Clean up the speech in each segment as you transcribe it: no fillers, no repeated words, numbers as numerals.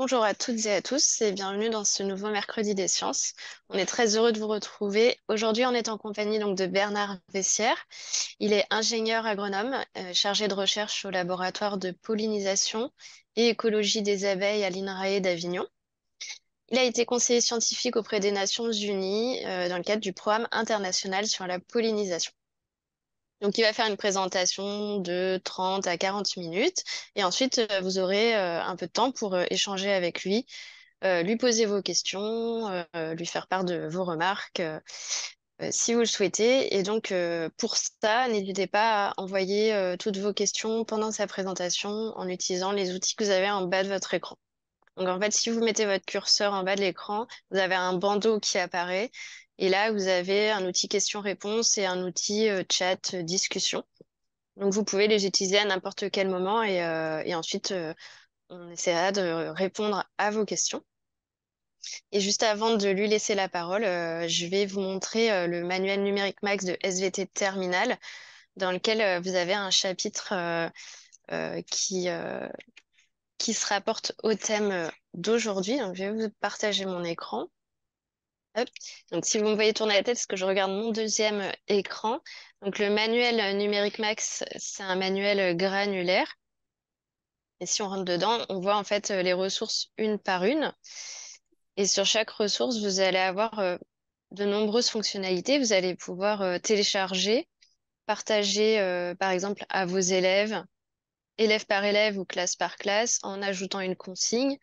Bonjour à toutes et à tous et bienvenue dans ce nouveau mercredi des sciences. On est très heureux de vous retrouver. Aujourd'hui, on est en compagnie donc de Bernard Vessière. Il est ingénieur agronome, chargé de recherche au laboratoire de pollinisation et écologie des abeilles à l'INRAE d'Avignon. Il a été conseiller scientifique auprès des Nations Unies, dans le cadre du programme international sur la pollinisation. Donc, il va faire une présentation de 30 à 40 minutes et ensuite, vous aurez un peu de temps pour échanger avec lui, lui poser vos questions, lui faire part de vos remarques si vous le souhaitez. Et donc, pour ça, n'hésitez pas à envoyer toutes vos questions pendant sa présentation en utilisant les outils que vous avez en bas de votre écran. Donc, en fait, si vous mettez votre curseur en bas de l'écran, vous avez un bandeau qui apparaît. Et là, vous avez un outil questions-réponses et un outil chat discussion. Donc, vous pouvez les utiliser à n'importe quel moment et ensuite, on essaiera de répondre à vos questions. Et juste avant de lui laisser la parole, je vais vous montrer le manuel numérique Max de SVT Terminal, dans lequel vous avez un chapitre euh, qui, euh, qui se rapporte au thème d'aujourd'hui. Donc, je vais vous partager mon écran. Hop. Donc, si vous me voyez tourner la tête, parce que je regarde mon deuxième écran. Donc, le manuel numérique Max, c'est un manuel granulaire. Et si on rentre dedans, on voit en fait les ressources une par une. Et sur chaque ressource, vous allez avoir de nombreuses fonctionnalités. Vous allez pouvoir télécharger, partager par exemple à vos élèves, élève par élève ou classe par classe, en ajoutant une consigne.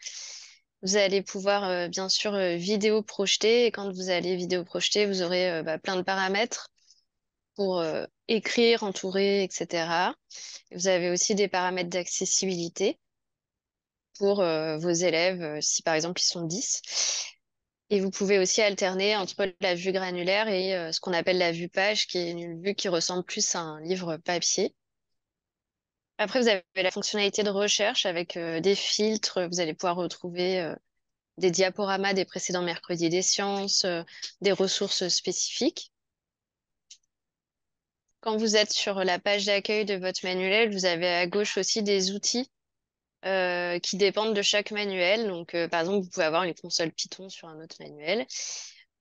Vous allez pouvoir bien sûr vidéo projeter. Et quand vous allez vidéo projeter, vous aurez plein de paramètres pour écrire, entourer, etc. Vous avez aussi des paramètres d'accessibilité pour vos élèves, si par exemple ils sont 10. Et vous pouvez aussi alterner entre la vue granulaire et ce qu'on appelle la vue page, qui est une vue qui ressemble plus à un livre papier. Après, vous avez la fonctionnalité de recherche avec des filtres. Vous allez pouvoir retrouver des diaporamas des précédents mercredis des sciences, des ressources spécifiques. Quand vous êtes sur la page d'accueil de votre manuel, vous avez à gauche aussi des outils qui dépendent de chaque manuel. Donc, par exemple, vous pouvez avoir une console Python sur un autre manuel.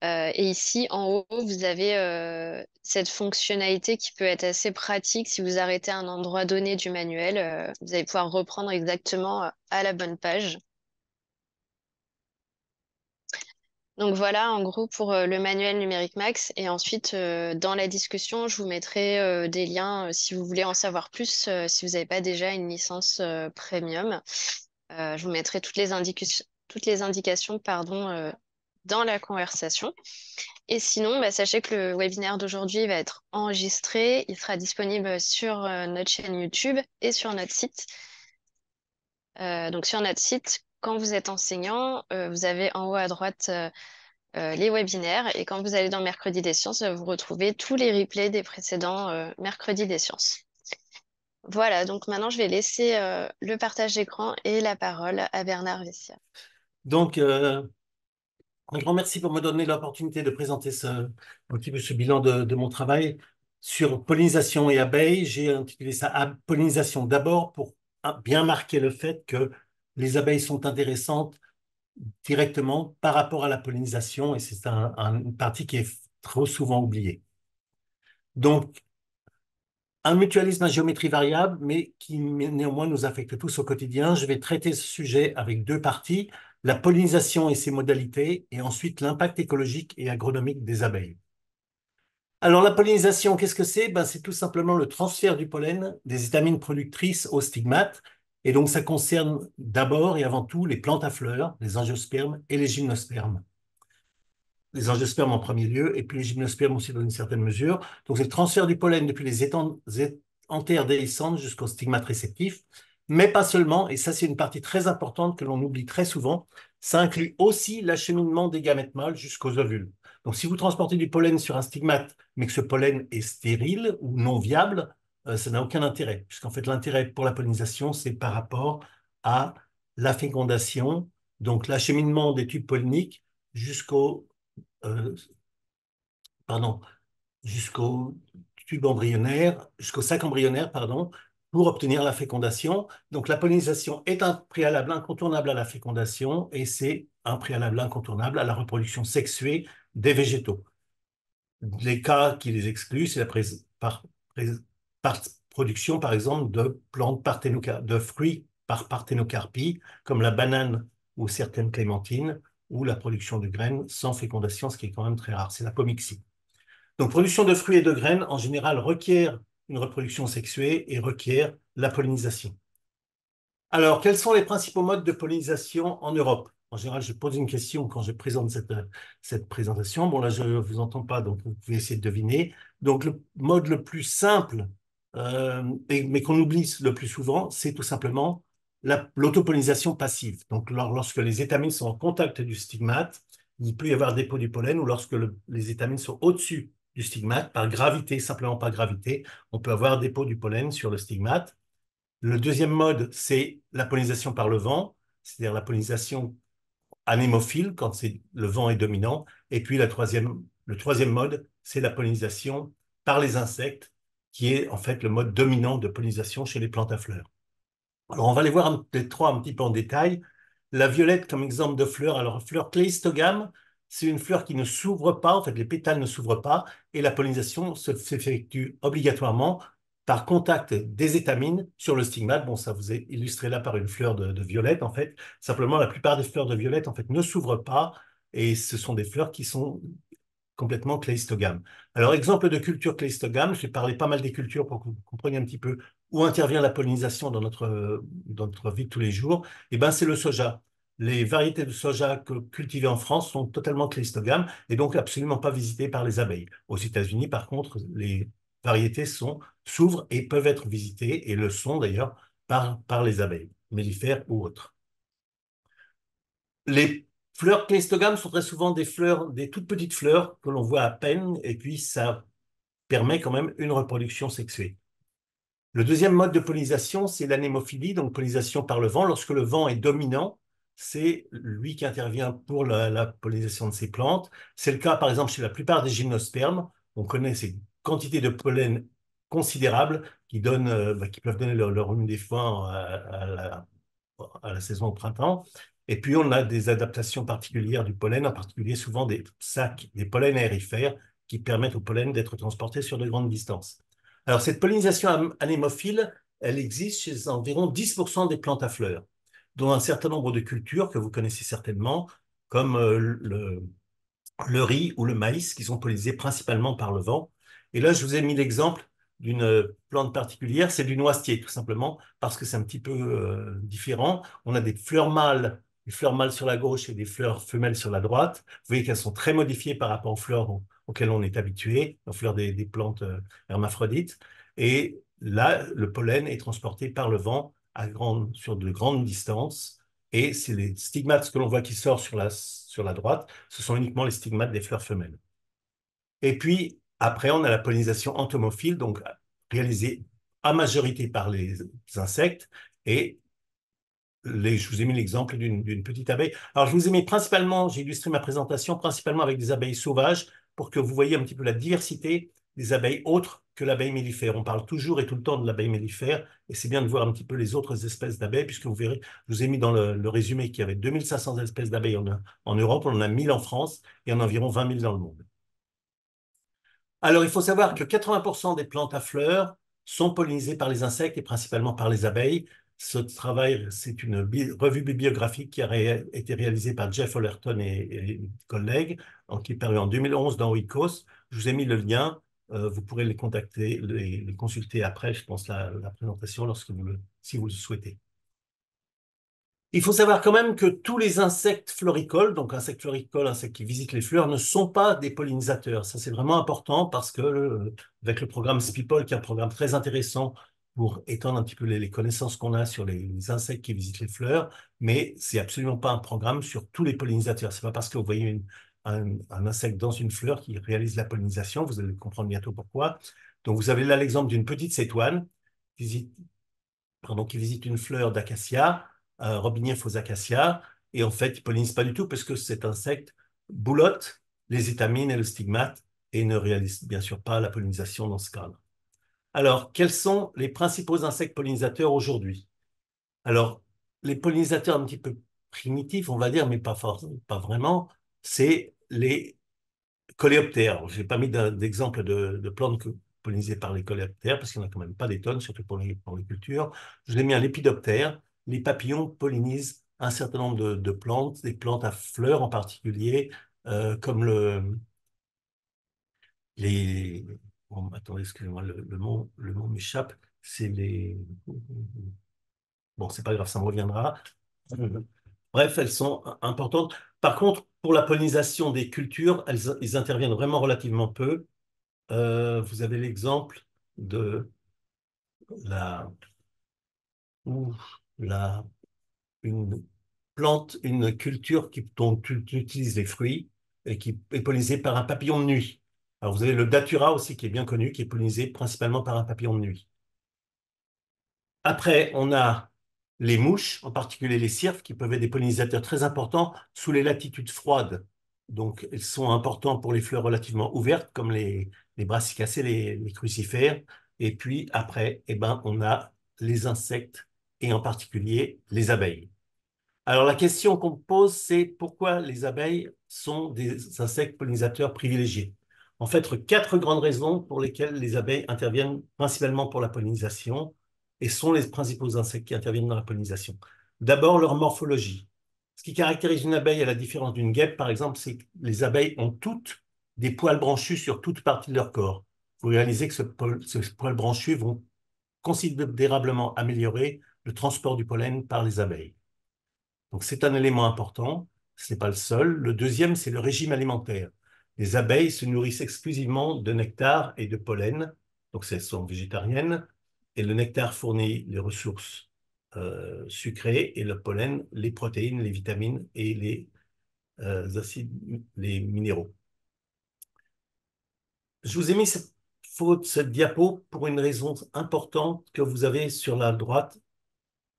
Et ici, en haut, vous avez cette fonctionnalité qui peut être assez pratique. Si vous arrêtez à un endroit donné du manuel, vous allez pouvoir reprendre exactement à la bonne page. Donc voilà, en gros, pour le manuel numérique Max. Et ensuite, dans la discussion, je vous mettrai des liens si vous voulez en savoir plus, si vous n'avez pas déjà une licence premium. Je vous mettrai toutes les indications, pardon, dans la conversation. Et sinon, bah, sachez que le webinaire d'aujourd'hui va être enregistré. Il sera disponible sur notre chaîne YouTube et sur notre site. Donc sur notre site, quand vous êtes enseignant, vous avez en haut à droite les webinaires. Et quand vous allez dans Mercredi des sciences, vous retrouvez tous les replays des précédents Mercredis des sciences. Voilà, donc maintenant je vais laisser le partage d'écran et la parole à Bernard Vessia. Donc, un grand merci pour me donner l'opportunité de présenter un petit peu ce bilan de mon travail sur pollinisation et abeilles. J'ai intitulé ça Pollinisation d'abord pour bien marquer le fait que les abeilles sont intéressantes directement par rapport à la pollinisation et c'est une partie qui est trop souvent oubliée. Donc, un mutualisme à géométrie variable, mais qui néanmoins nous affecte tous au quotidien. Je vais traiter ce sujet avec deux parties, la pollinisation et ses modalités, et ensuite l'impact écologique et agronomique des abeilles. Alors la pollinisation, qu'est-ce que c'est? Ben, c'est tout simplement le transfert du pollen des étamines productrices aux stigmates, et donc ça concerne d'abord et avant tout les plantes à fleurs, les angiospermes et les gymnospermes. Les angiospermes en premier lieu, et puis les gymnospermes aussi dans une certaine mesure. Donc, c'est le transfert du pollen depuis les anthères déhiscentes jusqu'au stigmate réceptif, mais pas seulement, et ça c'est une partie très importante que l'on oublie très souvent, ça inclut aussi l'acheminement des gamètes mâles jusqu'aux ovules. Donc, si vous transportez du pollen sur un stigmate, mais que ce pollen est stérile ou non viable, ça n'a aucun intérêt, puisqu'en fait l'intérêt pour la pollinisation, c'est par rapport à la fécondation, donc l'acheminement des tubes polliniques jusqu'au euh, pardon, jusqu'au tube embryonnaire, jusqu'au sac embryonnaire, pardon, pour obtenir la fécondation. Donc la pollinisation est un préalable incontournable à la fécondation et c'est un préalable incontournable à la reproduction sexuée des végétaux. Les cas qui les excluent, c'est par production, par exemple, de plantes de fruits par parthénocarpie, comme la banane ou certaines clémentines, ou la production de graines sans fécondation, ce qui est quand même très rare, c'est l'apomixie. Donc, production de fruits et de graines, en général, requiert une reproduction sexuée et requiert la pollinisation. Alors, quels sont les principaux modes de pollinisation en Europe? En général, je pose une question quand je présente cette présentation. Bon, là, je ne vous entends pas, donc vous pouvez essayer de deviner. Donc, le mode le plus simple, mais qu'on oublie le plus souvent, c'est tout simplement l'autopollinisation passive. Donc, lorsque les étamines sont en contact du stigmate, il peut y avoir dépôt du pollen, ou lorsque les étamines sont au-dessus du stigmate, par gravité, simplement par gravité, on peut avoir dépôt du pollen sur le stigmate. Le deuxième mode, c'est la pollinisation par le vent, c'est-à-dire la pollinisation anémophile quand le vent est dominant. Et puis le troisième mode, c'est la pollinisation par les insectes, qui est en fait le mode dominant de pollinisation chez les plantes à fleurs. Alors, on va les voir les trois un petit peu en détail. La violette comme exemple de fleur. Alors, fleur cléistogame, c'est une fleur qui ne s'ouvre pas. En fait, les pétales ne s'ouvrent pas et la pollinisation s'effectue obligatoirement par contact des étamines sur le stigmate. Bon, ça vous est illustré là par une fleur de violette, en fait. Simplement, la plupart des fleurs de violette, en fait, ne s'ouvrent pas et ce sont des fleurs qui sont complètement cléistogame. Alors, exemple de culture cléistogame, je vais parler pas mal des cultures pour que vous compreniez un petit peu où intervient la pollinisation dans notre vie de tous les jours. Eh ben, c'est le soja. Les variétés de soja cultivées en France sont totalement cléistogames et donc absolument pas visitées par les abeilles. Aux États-Unis, par contre, les variétés s'ouvrent et peuvent être visitées, et le sont d'ailleurs par les abeilles, mellifères ou autres. Les fleurs cléistogames sont très souvent des fleurs, des toutes petites fleurs que l'on voit à peine, et puis ça permet quand même une reproduction sexuée. Le deuxième mode de pollinisation, c'est l'anémophilie, donc pollinisation par le vent. Lorsque le vent est dominant, c'est lui qui intervient pour la pollinisation de ces plantes. C'est le cas, par exemple, chez la plupart des gymnospermes. On connaît ces quantités de pollen considérables qui peuvent donner leur rhume des foins à la saison au printemps. Et puis, on a des adaptations particulières du pollen, en particulier souvent des sacs, des pollens aérifères, qui permettent au pollen d'être transporté sur de grandes distances. Alors, cette pollinisation anémophile, elle existe chez environ 10% des plantes à fleurs, dont un certain nombre de cultures que vous connaissez certainement, comme le riz ou le maïs, qui sont pollinisés principalement par le vent. Et là, je vous ai mis l'exemple d'une plante particulière, c'est du noisetier, tout simplement, parce que c'est un petit peu différent. On a des fleurs mâles sur la gauche et des fleurs femelles sur la droite. Vous voyez qu'elles sont très modifiées par rapport aux fleurs auxquelles on est habitué, aux fleurs des plantes hermaphrodites. Et là, le pollen est transporté par le vent sur de grandes distances. Et c'est les stigmates que l'on voit qui sortent sur la droite, ce sont uniquement les stigmates des fleurs femelles. Et puis, après, on a la pollinisation entomophile, donc réalisée à majorité par les insectes. Et je vous ai mis l'exemple d'une petite abeille. Alors, je vous ai mis principalement, j'ai illustré ma présentation principalement avec des abeilles sauvages pour que vous voyez un petit peu la diversité des abeilles autres que l'abeille mellifère. On parle toujours et tout le temps de l'abeille mellifère, et c'est bien de voir un petit peu les autres espèces d'abeilles, puisque vous verrez, je vous ai mis dans le résumé qu'il y avait 2500 espèces d'abeilles en Europe, on en a 1000 en France et en environ 20 000 dans le monde. Alors, il faut savoir que 80% des plantes à fleurs sont pollinisées par les insectes et principalement par les abeilles. Ce travail, c'est une revue bibliographique qui a été réalisée par Jeff Ollerton et collègues, qui est paru en 2011 dans Oikos. Je vous ai mis le lien. Vous pourrez les contacter, les consulter après, je pense, la présentation, si vous le souhaitez. Il faut savoir quand même que tous les insectes floricoles, donc insectes floricoles, insectes qui visitent les fleurs, ne sont pas des pollinisateurs. Ça, c'est vraiment important parce que avec le programme Spipol, qui est un programme très intéressant pour étendre un petit peu les connaissances qu'on a sur les insectes qui visitent les fleurs, mais c'est absolument pas un programme sur tous les pollinisateurs. C'est pas parce que vous voyez un insecte dans une fleur qui réalise la pollinisation, vous allez comprendre bientôt pourquoi. Donc, vous avez là l'exemple d'une petite cétoine qui visite une fleur d'acacia, Robinia fausacacia, et en fait, il ne pollinise pas du tout parce que cet insecte boulotte les étamines et le stigmate et ne réalise bien sûr pas la pollinisation dans ce cadre. Alors, quels sont les principaux insectes pollinisateurs aujourd'hui? Alors, les pollinisateurs un petit peu primitifs, on va dire, mais pas vraiment, c'est les coléoptères. Je n'ai pas mis d'exemple de plantes pollinisées par les coléoptères, parce qu'il n'y en a quand même pas des tonnes, surtout pour les cultures. Je l'ai mis à l'épidoptère. Les papillons pollinisent un certain nombre de plantes, des plantes à fleurs en particulier, comme les... Bon, attendez, excusez-moi, le mot m'échappe. C'est les... Bon, c'est pas grave, ça me reviendra. Bref, elles sont importantes. Par contre, pour la pollinisation des cultures, ils interviennent vraiment relativement peu. Vous avez l'exemple de la, ou la, une plante, une culture dont tu utilises les fruits et qui est pollinisée par un papillon de nuit. Alors, vous avez le datura aussi qui est bien connu, qui est pollinisé principalement par un papillon de nuit. Après, on a les mouches, en particulier les cirques, qui peuvent être des pollinisateurs très importants sous les latitudes froides. Donc, ils sont importants pour les fleurs relativement ouvertes, comme les brassicacées, les crucifères. Et puis, après, eh ben, on a les insectes, et en particulier les abeilles. Alors la question qu'on me pose, c'est pourquoi les abeilles sont des insectes pollinisateurs privilégiés? En fait, quatre grandes raisons pour lesquelles les abeilles interviennent principalement pour la pollinisation et sont les principaux insectes qui interviennent dans la pollinisation. D'abord, leur morphologie. Ce qui caractérise une abeille à la différence d'une guêpe, par exemple, c'est que les abeilles ont toutes des poils branchus sur toute partie de leur corps. Vous réalisez que ce poil branchu vont considérablement améliorer le transport du pollen par les abeilles. Donc c'est un élément important, ce n'est pas le seul. Le deuxième, c'est le régime alimentaire. Les abeilles se nourrissent exclusivement de nectar et de pollen, donc elles sont végétariennes, et le nectar fournit les ressources sucrées et le pollen, les protéines, les vitamines et les acides, les minéraux. Je vous ai mis cette diapo pour une raison importante que vous avez sur la droite.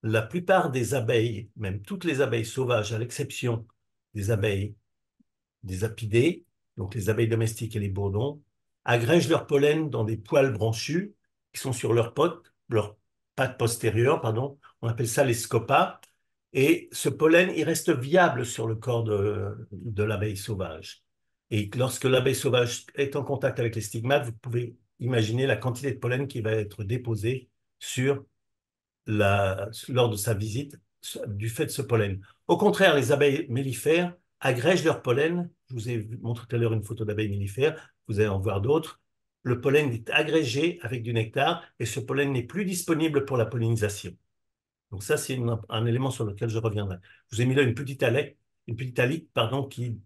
La plupart des abeilles, même toutes les abeilles sauvages, à l'exception des abeilles, des apidés, donc les abeilles domestiques et les bourdons, agrègent leur pollen dans des poils branchus qui sont sur leur pattes postérieures, pardon. On appelle ça les scopas. Et ce pollen, il reste viable sur le corps de l'abeille sauvage. Et lorsque l'abeille sauvage est en contact avec les stigmates, vous pouvez imaginer la quantité de pollen qui va être déposée sur lors de sa visite du fait de ce pollen. Au contraire, les abeilles mellifères agrègent leur pollen. Je vous ai montré tout à l'heure une photo d'abeilles mellifères, vous allez en voir d'autres. Le pollen est agrégé avec du nectar et ce pollen n'est plus disponible pour la pollinisation. Donc ça, c'est un élément sur lequel je reviendrai. Je vous ai mis là une petite alique, pardon, qui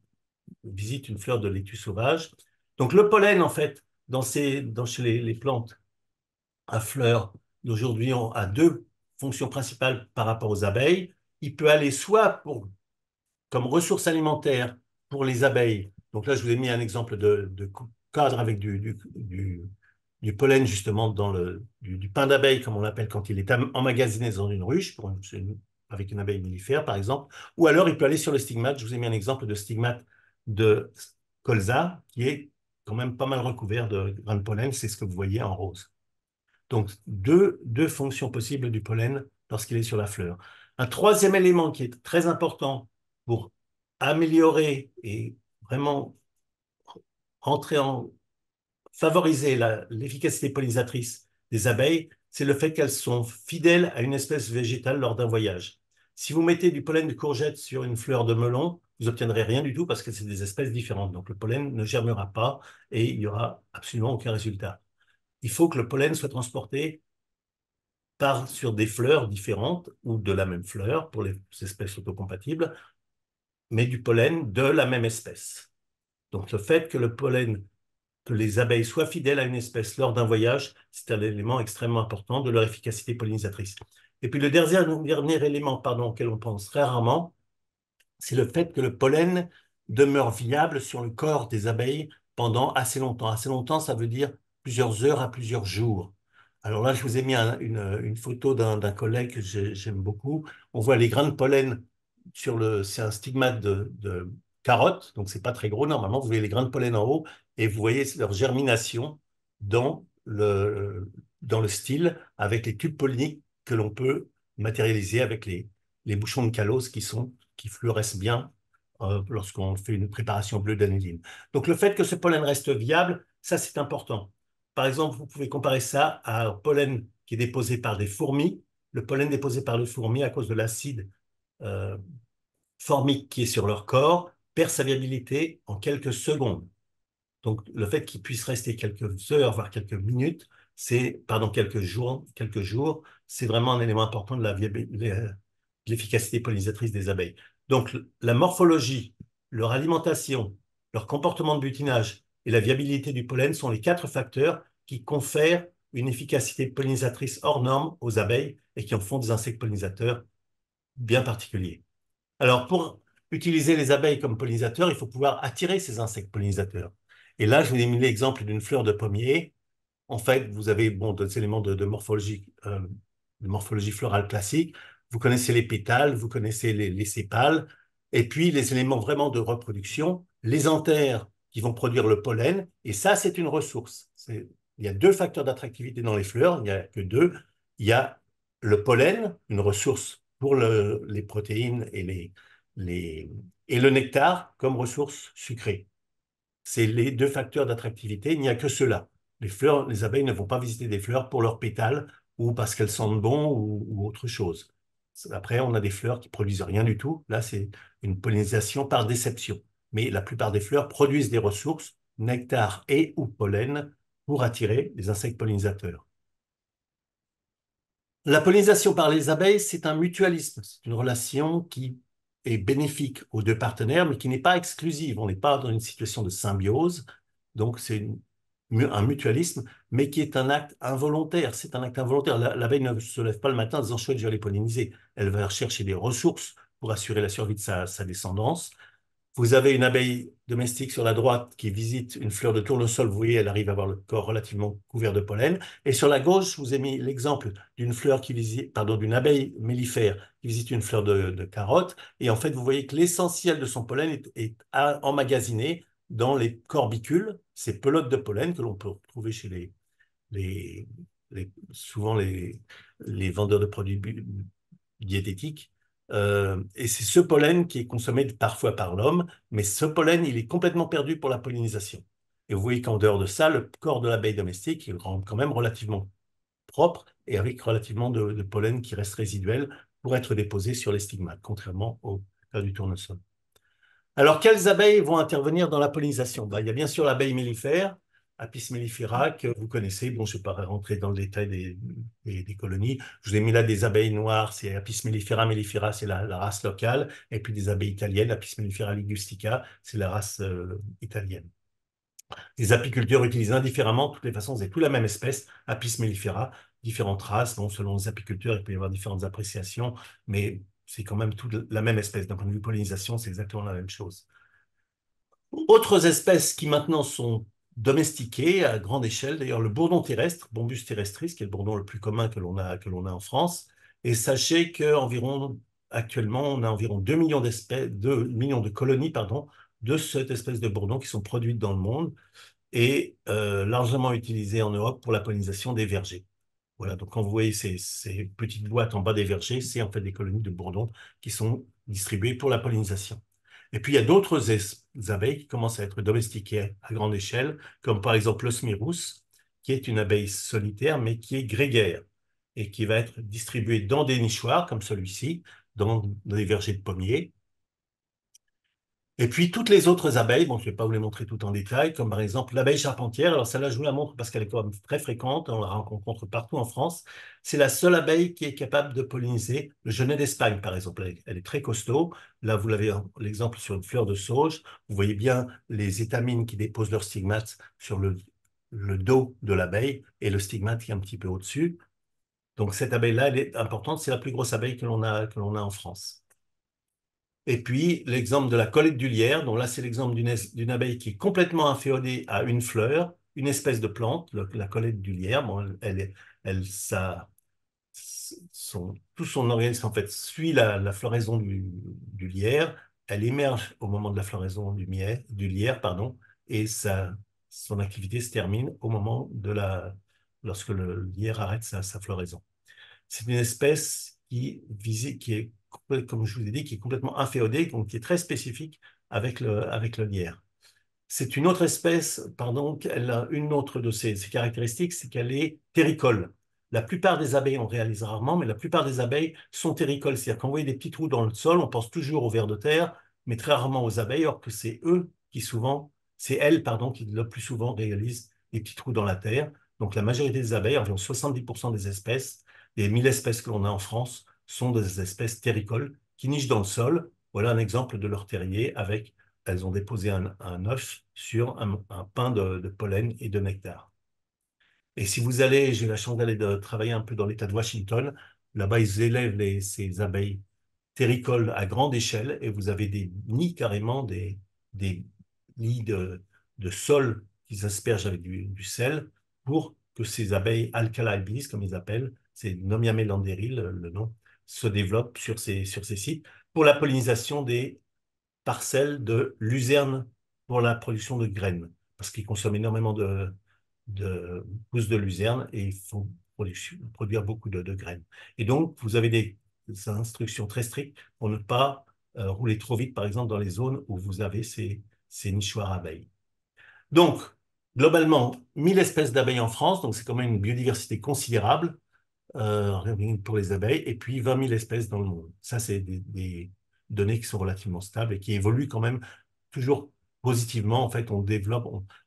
visite une fleur de laitue sauvage. Donc le pollen, en fait, chez les plantes à fleurs d'aujourd'hui a deux fonctions principales par rapport aux abeilles. Il peut aller soit comme ressource alimentaire pour les abeilles. Donc là, je vous ai mis un exemple de cadre avec du pollen justement du pain d'abeille, comme on l'appelle quand il est emmagasiné dans une ruche, avec une abeille mellifère par exemple. Ou alors il peut aller sur le stigmate. Je vous ai mis un exemple de stigmate de colza qui est quand même pas mal recouvert de grains de pollen. C'est ce que vous voyez en rose. Donc, deux fonctions possibles du pollen lorsqu'il est sur la fleur. Un troisième élément qui est très important pour améliorer et vraiment rentrer favoriser l'efficacité pollinisatrice des abeilles, c'est le fait qu'elles sont fidèles à une espèce végétale lors d'un voyage. Si vous mettez du pollen de courgette sur une fleur de melon, vous n'obtiendrez rien du tout parce que c'est des espèces différentes. Donc le pollen ne germera pas et il n'y aura absolument aucun résultat. Il faut que le pollen soit transporté sur des fleurs différentes ou de la même fleur pour les espèces autocompatibles, mais du pollen de la même espèce. Donc le fait que les abeilles soient fidèles à une espèce lors d'un voyage, c'est un élément extrêmement important de leur efficacité pollinisatrice. Et puis le dernier élément, pardon, auquel on pense très rarement, c'est le fait que le pollen demeure viable sur le corps des abeilles pendant assez longtemps. Assez longtemps, ça veut dire plusieurs heures à plusieurs jours. Alors là, je vous ai mis une photo d'un collègue que j'aime beaucoup. On voit les grains de pollen c'est un stigmate de carotte, donc c'est pas très gros normalement. Vous voyez les grains de pollen en haut et vous voyez leur germination dans dans le style avec les tubes polliniques que l'on peut matérialiser avec les bouchons de Kalos qui fluorescent bien lorsqu'on fait une préparation bleue d'aniline. Donc le fait que ce pollen reste viable, ça c'est important. Par exemple, vous pouvez comparer ça à un pollen qui est déposé par des fourmis. Le pollen déposé par les fourmis à cause de l'acide euh, formique qui est sur leur corps perd sa viabilité en quelques secondes. Donc, le fait qu'il puisse rester quelques heures, voire quelques minutes, pardon, quelques jours, c'est vraiment un élément important de de l'efficacité pollinisatrice des abeilles. Donc, la morphologie, leur alimentation, leur comportement de butinage et la viabilité du pollen sont les 4 facteurs qui confèrent une efficacité pollinisatrice hors norme aux abeilles et qui en font des insectes pollinisateurs bien particuliers. Alors, pour utiliser les abeilles comme pollinisateurs, il faut pouvoir attirer ces insectes pollinisateurs. Et là, je vous ai mis l'exemple d'une fleur de pommier. En fait, vous avez bon, des éléments de morphologie florale classique. Vous connaissez les pétales, vous connaissez les sépales, et puis les éléments vraiment de reproduction, les anthères qui vont produire le pollen. Et ça, c'est une ressource. Il y a 2 facteurs d'attractivité dans les fleurs, il n'y a que 2. Il y a le pollen, une ressource pour les protéines les, et le nectar comme ressource sucrée. C'est les 2 facteurs d'attractivité. Il n'y a que cela. Les abeilles ne vont pas visiter des fleurs pour leurs pétales ou parce qu'elles sentent bon ou autre chose. Après, on a des fleurs qui produisent rien du tout. Là, c'est une pollinisation par déception. Mais la plupart des fleurs produisent des ressources, nectar et ou pollen, pour attirer les insectes pollinisateurs. La pollinisation par les abeilles, c'est un mutualisme. C'est une relation qui est bénéfique aux 2 partenaires, mais qui n'est pas exclusive. On n'est pas dans une situation de symbiose. Donc, un mutualisme, mais qui est un acte involontaire. C'est un acte involontaire. L'abeille ne se lève pas le matin en disant chouette, je vais aller polliniser. Elle va chercher des ressources pour assurer la survie de sa descendance. Vous avez une abeille domestique sur la droite qui visite une fleur de tournesol. Vous voyez, elle arrive à avoir le corps relativement couvert de pollen. Et sur la gauche, je vous ai mis l'exemple d'une fleur pardon, d'une abeille mellifère qui visite une fleur de carotte. Et en fait, vous voyez que l'essentiel de son pollen est emmagasiné dans les corbicules, ces pelotes de pollen que l'on peut retrouver chez les, souvent les vendeurs de produits diététique. Et c'est ce pollen qui est consommé parfois par l'homme, mais ce pollen, il est complètement perdu pour la pollinisation. Et vous voyez qu'en dehors de ça, le corps de l'abeille domestique, il rend quand même relativement propre et avec relativement de pollen qui reste résiduel pour être déposé sur les stigmates, contrairement au cas du tournesol. Alors, quelles abeilles vont intervenir dans la pollinisation? Il y a bien sûr l'abeille mellifère, Apis mellifera, que vous connaissez. Bon, je ne vais pas rentrer dans le détail des colonies. Je vous ai mis là des abeilles noires, c'est Apis mellifera mellifera, c'est la race locale. Et puis des abeilles italiennes, Apis mellifera ligustica, c'est la race italienne. Les apiculteurs utilisent indifféremment, de toutes les façons, c'est toute la même espèce, Apis mellifera, différentes races. Bon, selon les apiculteurs, il peut y avoir différentes appréciations, mais c'est quand même toute la même espèce. D'un point de vue pollinisation, c'est exactement la même chose. Autres espèces qui maintenant sont domestiquées à grande échelle, d'ailleurs le bourdon terrestre, Bombus terrestris, qui est le bourdon le plus commun que l'on a en France. Et sachez qu'environ, actuellement, on a environ 2 millions d'espèces, 2 millions de colonies, pardon, de cette espèce de bourdon qui sont produites dans le monde et largement utilisées en Europe pour la pollinisation des vergers. Voilà, donc quand vous voyez ces petites boîtes en bas des vergers, c'est en fait des colonies de bourdons qui sont distribuées pour la pollinisation. Et puis il y a d'autres abeilles qui commencent à être domestiquées à grande échelle, comme par exemple l'osmirus, qui est une abeille solitaire, mais qui est grégaire, et qui va être distribuée dans des nichoirs, comme celui-ci, dans des vergers de pommiers. Et puis toutes les autres abeilles, bon, je ne vais pas vous les montrer toutes en détail, comme par exemple l'abeille charpentière. Alors celle-là, je vous la montre parce qu'elle est quand même très fréquente, on la rencontre partout en France. C'est la seule abeille qui est capable de polliniser le genêt d'Espagne, par exemple. Elle est très costaud. Là, vous l'avez l'exemple sur une fleur de sauge. Vous voyez bien les étamines qui déposent leurs stigmates sur le dos de l'abeille et le stigmate qui est un petit peu au-dessus. Donc cette abeille-là, elle est importante. C'est la plus grosse abeille que l'on a en France. Et puis, l'exemple de la colette du lierre. Donc là, c'est l'exemple d'une abeille qui est complètement inféodée à une fleur, une espèce de plante, la colette du lierre. Bon, tout son organisme, en fait, suit la floraison du lierre. Elle émerge au moment de la floraison du lierre, pardon, et son activité se termine au moment lorsque le lierre arrête sa floraison. C'est une espèce qui est, comme je vous ai dit, qui est complètement inféodée, donc qui est très spécifique avec le lierre. C'est une autre espèce, pardon, elle a une autre de ses caractéristiques, c'est qu'elle est terricole. La plupart des abeilles, on réalise rarement, mais la plupart des abeilles sont terricoles. C'est-à-dire quand vous voyez des petits trous dans le sol, on pense toujours aux vers de terre, mais très rarement aux abeilles, alors que c'est elles, pardon, qui le plus souvent réalisent des petits trous dans la terre. Donc la majorité des abeilles, environ 70% des espèces, des 1000 espèces que l'on a en France, sont des espèces terricoles qui nichent dans le sol. Voilà un exemple de leur terrier avec elles ont déposé un œuf sur un pain de pollen et de nectar. Et si vous allez, j'ai la chance d'aller travailler un peu dans l'État de Washington, là-bas ils élèvent ces abeilles terricoles à grande échelle et vous avez des nids carrément, des nids de sol qu'ils aspergent avec du sel pour que ces abeilles alkali bees, comme ils appellent, c'est Nomiamé landeri le nom, se développent sur ces sites pour la pollinisation des parcelles de luzerne pour la production de graines, parce qu'ils consomment énormément de pousses de luzerne et il faut produire beaucoup de graines. Et donc, vous avez des instructions très strictes pour ne pas rouler trop vite, par exemple, dans les zones où vous avez ces nichoirs abeilles. Donc, globalement, 1000 espèces d'abeilles en France, donc c'est quand même une biodiversité considérable pour les abeilles, et puis 20 000 espèces dans le monde. Ça, c'est des données qui sont relativement stables et qui évoluent quand même toujours positivement. En fait,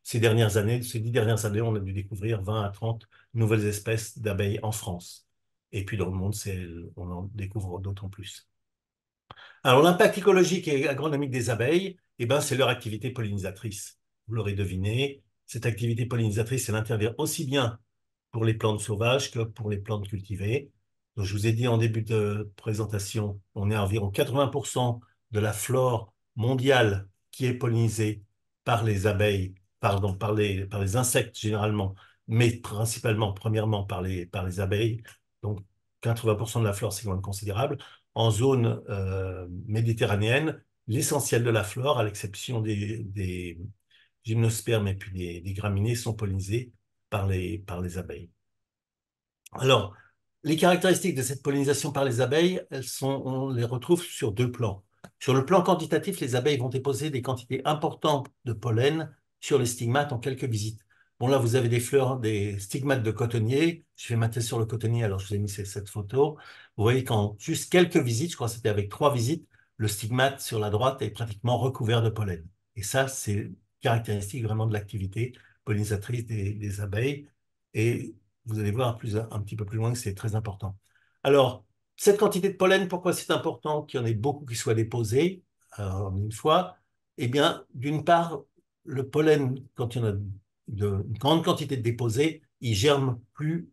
ces dernières années, ces 10 dernières années, on a dû découvrir 20 à 30 nouvelles espèces d'abeilles en France. Et puis dans le monde, on en découvre d'autant plus. Alors, l'impact écologique et agronomique des abeilles, eh ben, c'est leur activité pollinisatrice. Vous l'aurez deviné, cette activité pollinisatrice, elle intervient aussi bien pour les plantes sauvages que pour les plantes cultivées. Donc, je vous ai dit en début de présentation, on est à environ 80% de la flore mondiale qui est pollinisée par les abeilles, pardon, par les insectes généralement, mais principalement, premièrement, par les abeilles. Donc, 80% de la flore, c'est quand même considérable. En zone méditerranéenne, l'essentiel de la flore, à l'exception des gymnospermes et puis des graminées, sont pollinisés par les abeilles. Alors, les caractéristiques de cette pollinisation par les abeilles, on les retrouve sur deux plans. Sur le plan quantitatif, les abeilles vont déposer des quantités importantes de pollen sur les stigmates en quelques visites. Bon, là, vous avez des fleurs, des stigmates de cotonnier. Je vais m'attarder sur le cotonnier, alors je vous ai mis cette photo. Vous voyez qu'en juste quelques visites, je crois que c'était avec 3 visites, le stigmate sur la droite est pratiquement recouvert de pollen. Et ça, c'est caractéristique vraiment de l'activité pollinisatrice des abeilles. Et vous allez voir un petit peu plus loin que c'est très important. Alors, cette quantité de pollen, pourquoi c'est important qu'il y en ait beaucoup qui soient déposés en une fois? Eh bien, d'une part, le pollen, quand il y en a une grande quantité de déposés, il germe plus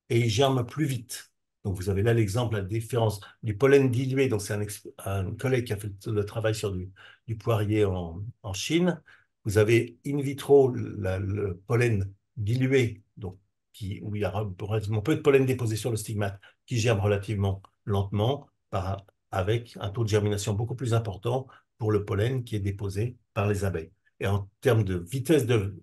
et il germe plus vite. Donc, vous avez là l'exemple, la différence du pollen dilué. Donc, c'est un collègue qui a fait le travail sur du poirier en Chine. Vous avez in vitro le pollen dilué, donc où il y a relativement peu de pollen déposé sur le stigmate, qui germe relativement lentement, avec un taux de germination beaucoup plus important pour le pollen qui est déposé par les abeilles. Et en termes de vitesse de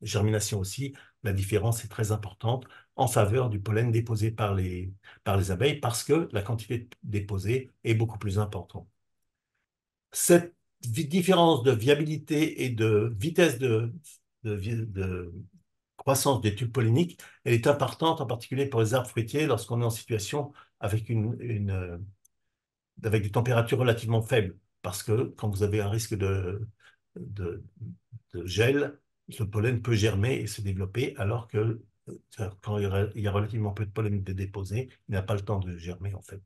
germination aussi, la différence est très importante en faveur du pollen déposé par les abeilles parce que la quantité déposée est beaucoup plus importante. Cette différence de viabilité et de vitesse de croissance des tubes polliniques, elle est importante en particulier pour les arbres fruitiers lorsqu'on est en situation avec avec des températures relativement faibles. Parce que quand vous avez un risque de, de gel, le pollen peut germer et se développer, alors que quand il y a relativement peu de pollen de déposé, il n'a pas le temps de germer en fait.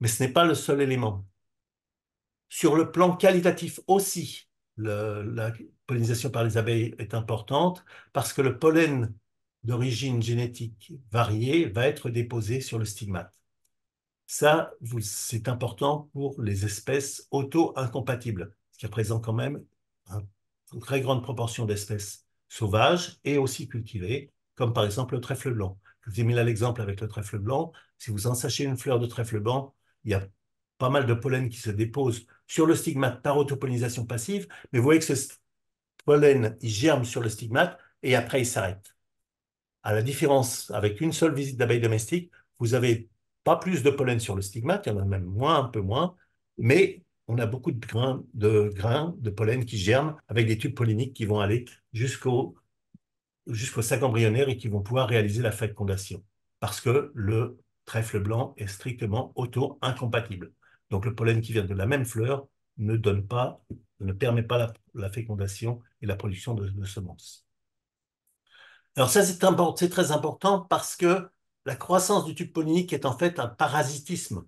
Mais ce n'est pas le seul élément. Sur le plan qualitatif aussi, la pollinisation par les abeilles est importante parce que le pollen d'origine génétique variée va être déposé sur le stigmate. Ça, c'est important pour les espèces auto-incompatibles, ce qui représente quand même une très grande proportion d'espèces sauvages et aussi cultivées, comme par exemple le trèfle blanc. Je vous ai mis là l'exemple avec le trèfle blanc. Si vous ensachez une fleur de trèfle blanc, il y a pas mal de pollen qui se dépose sur le stigmate par autopollinisation passive, mais vous voyez que ce pollen, il germe sur le stigmate et après ils s'arrêtent. À la différence, avec une seule visite d'abeilles domestiques, vous avez pas plus de pollen sur le stigmate, il y en a même moins, un peu moins, mais on a beaucoup de grains de pollen qui germent avec des tubes polliniques qui vont aller jusqu'au sac embryonnaire et qui vont pouvoir réaliser la fécondation. Parce que le trèfle blanc est strictement auto-incompatible. Donc le pollen qui vient de la même fleur ne permet pas la fécondation et la production de semences. Alors ça, c'est très important parce que la croissance du tube pollinique est en fait un parasitisme.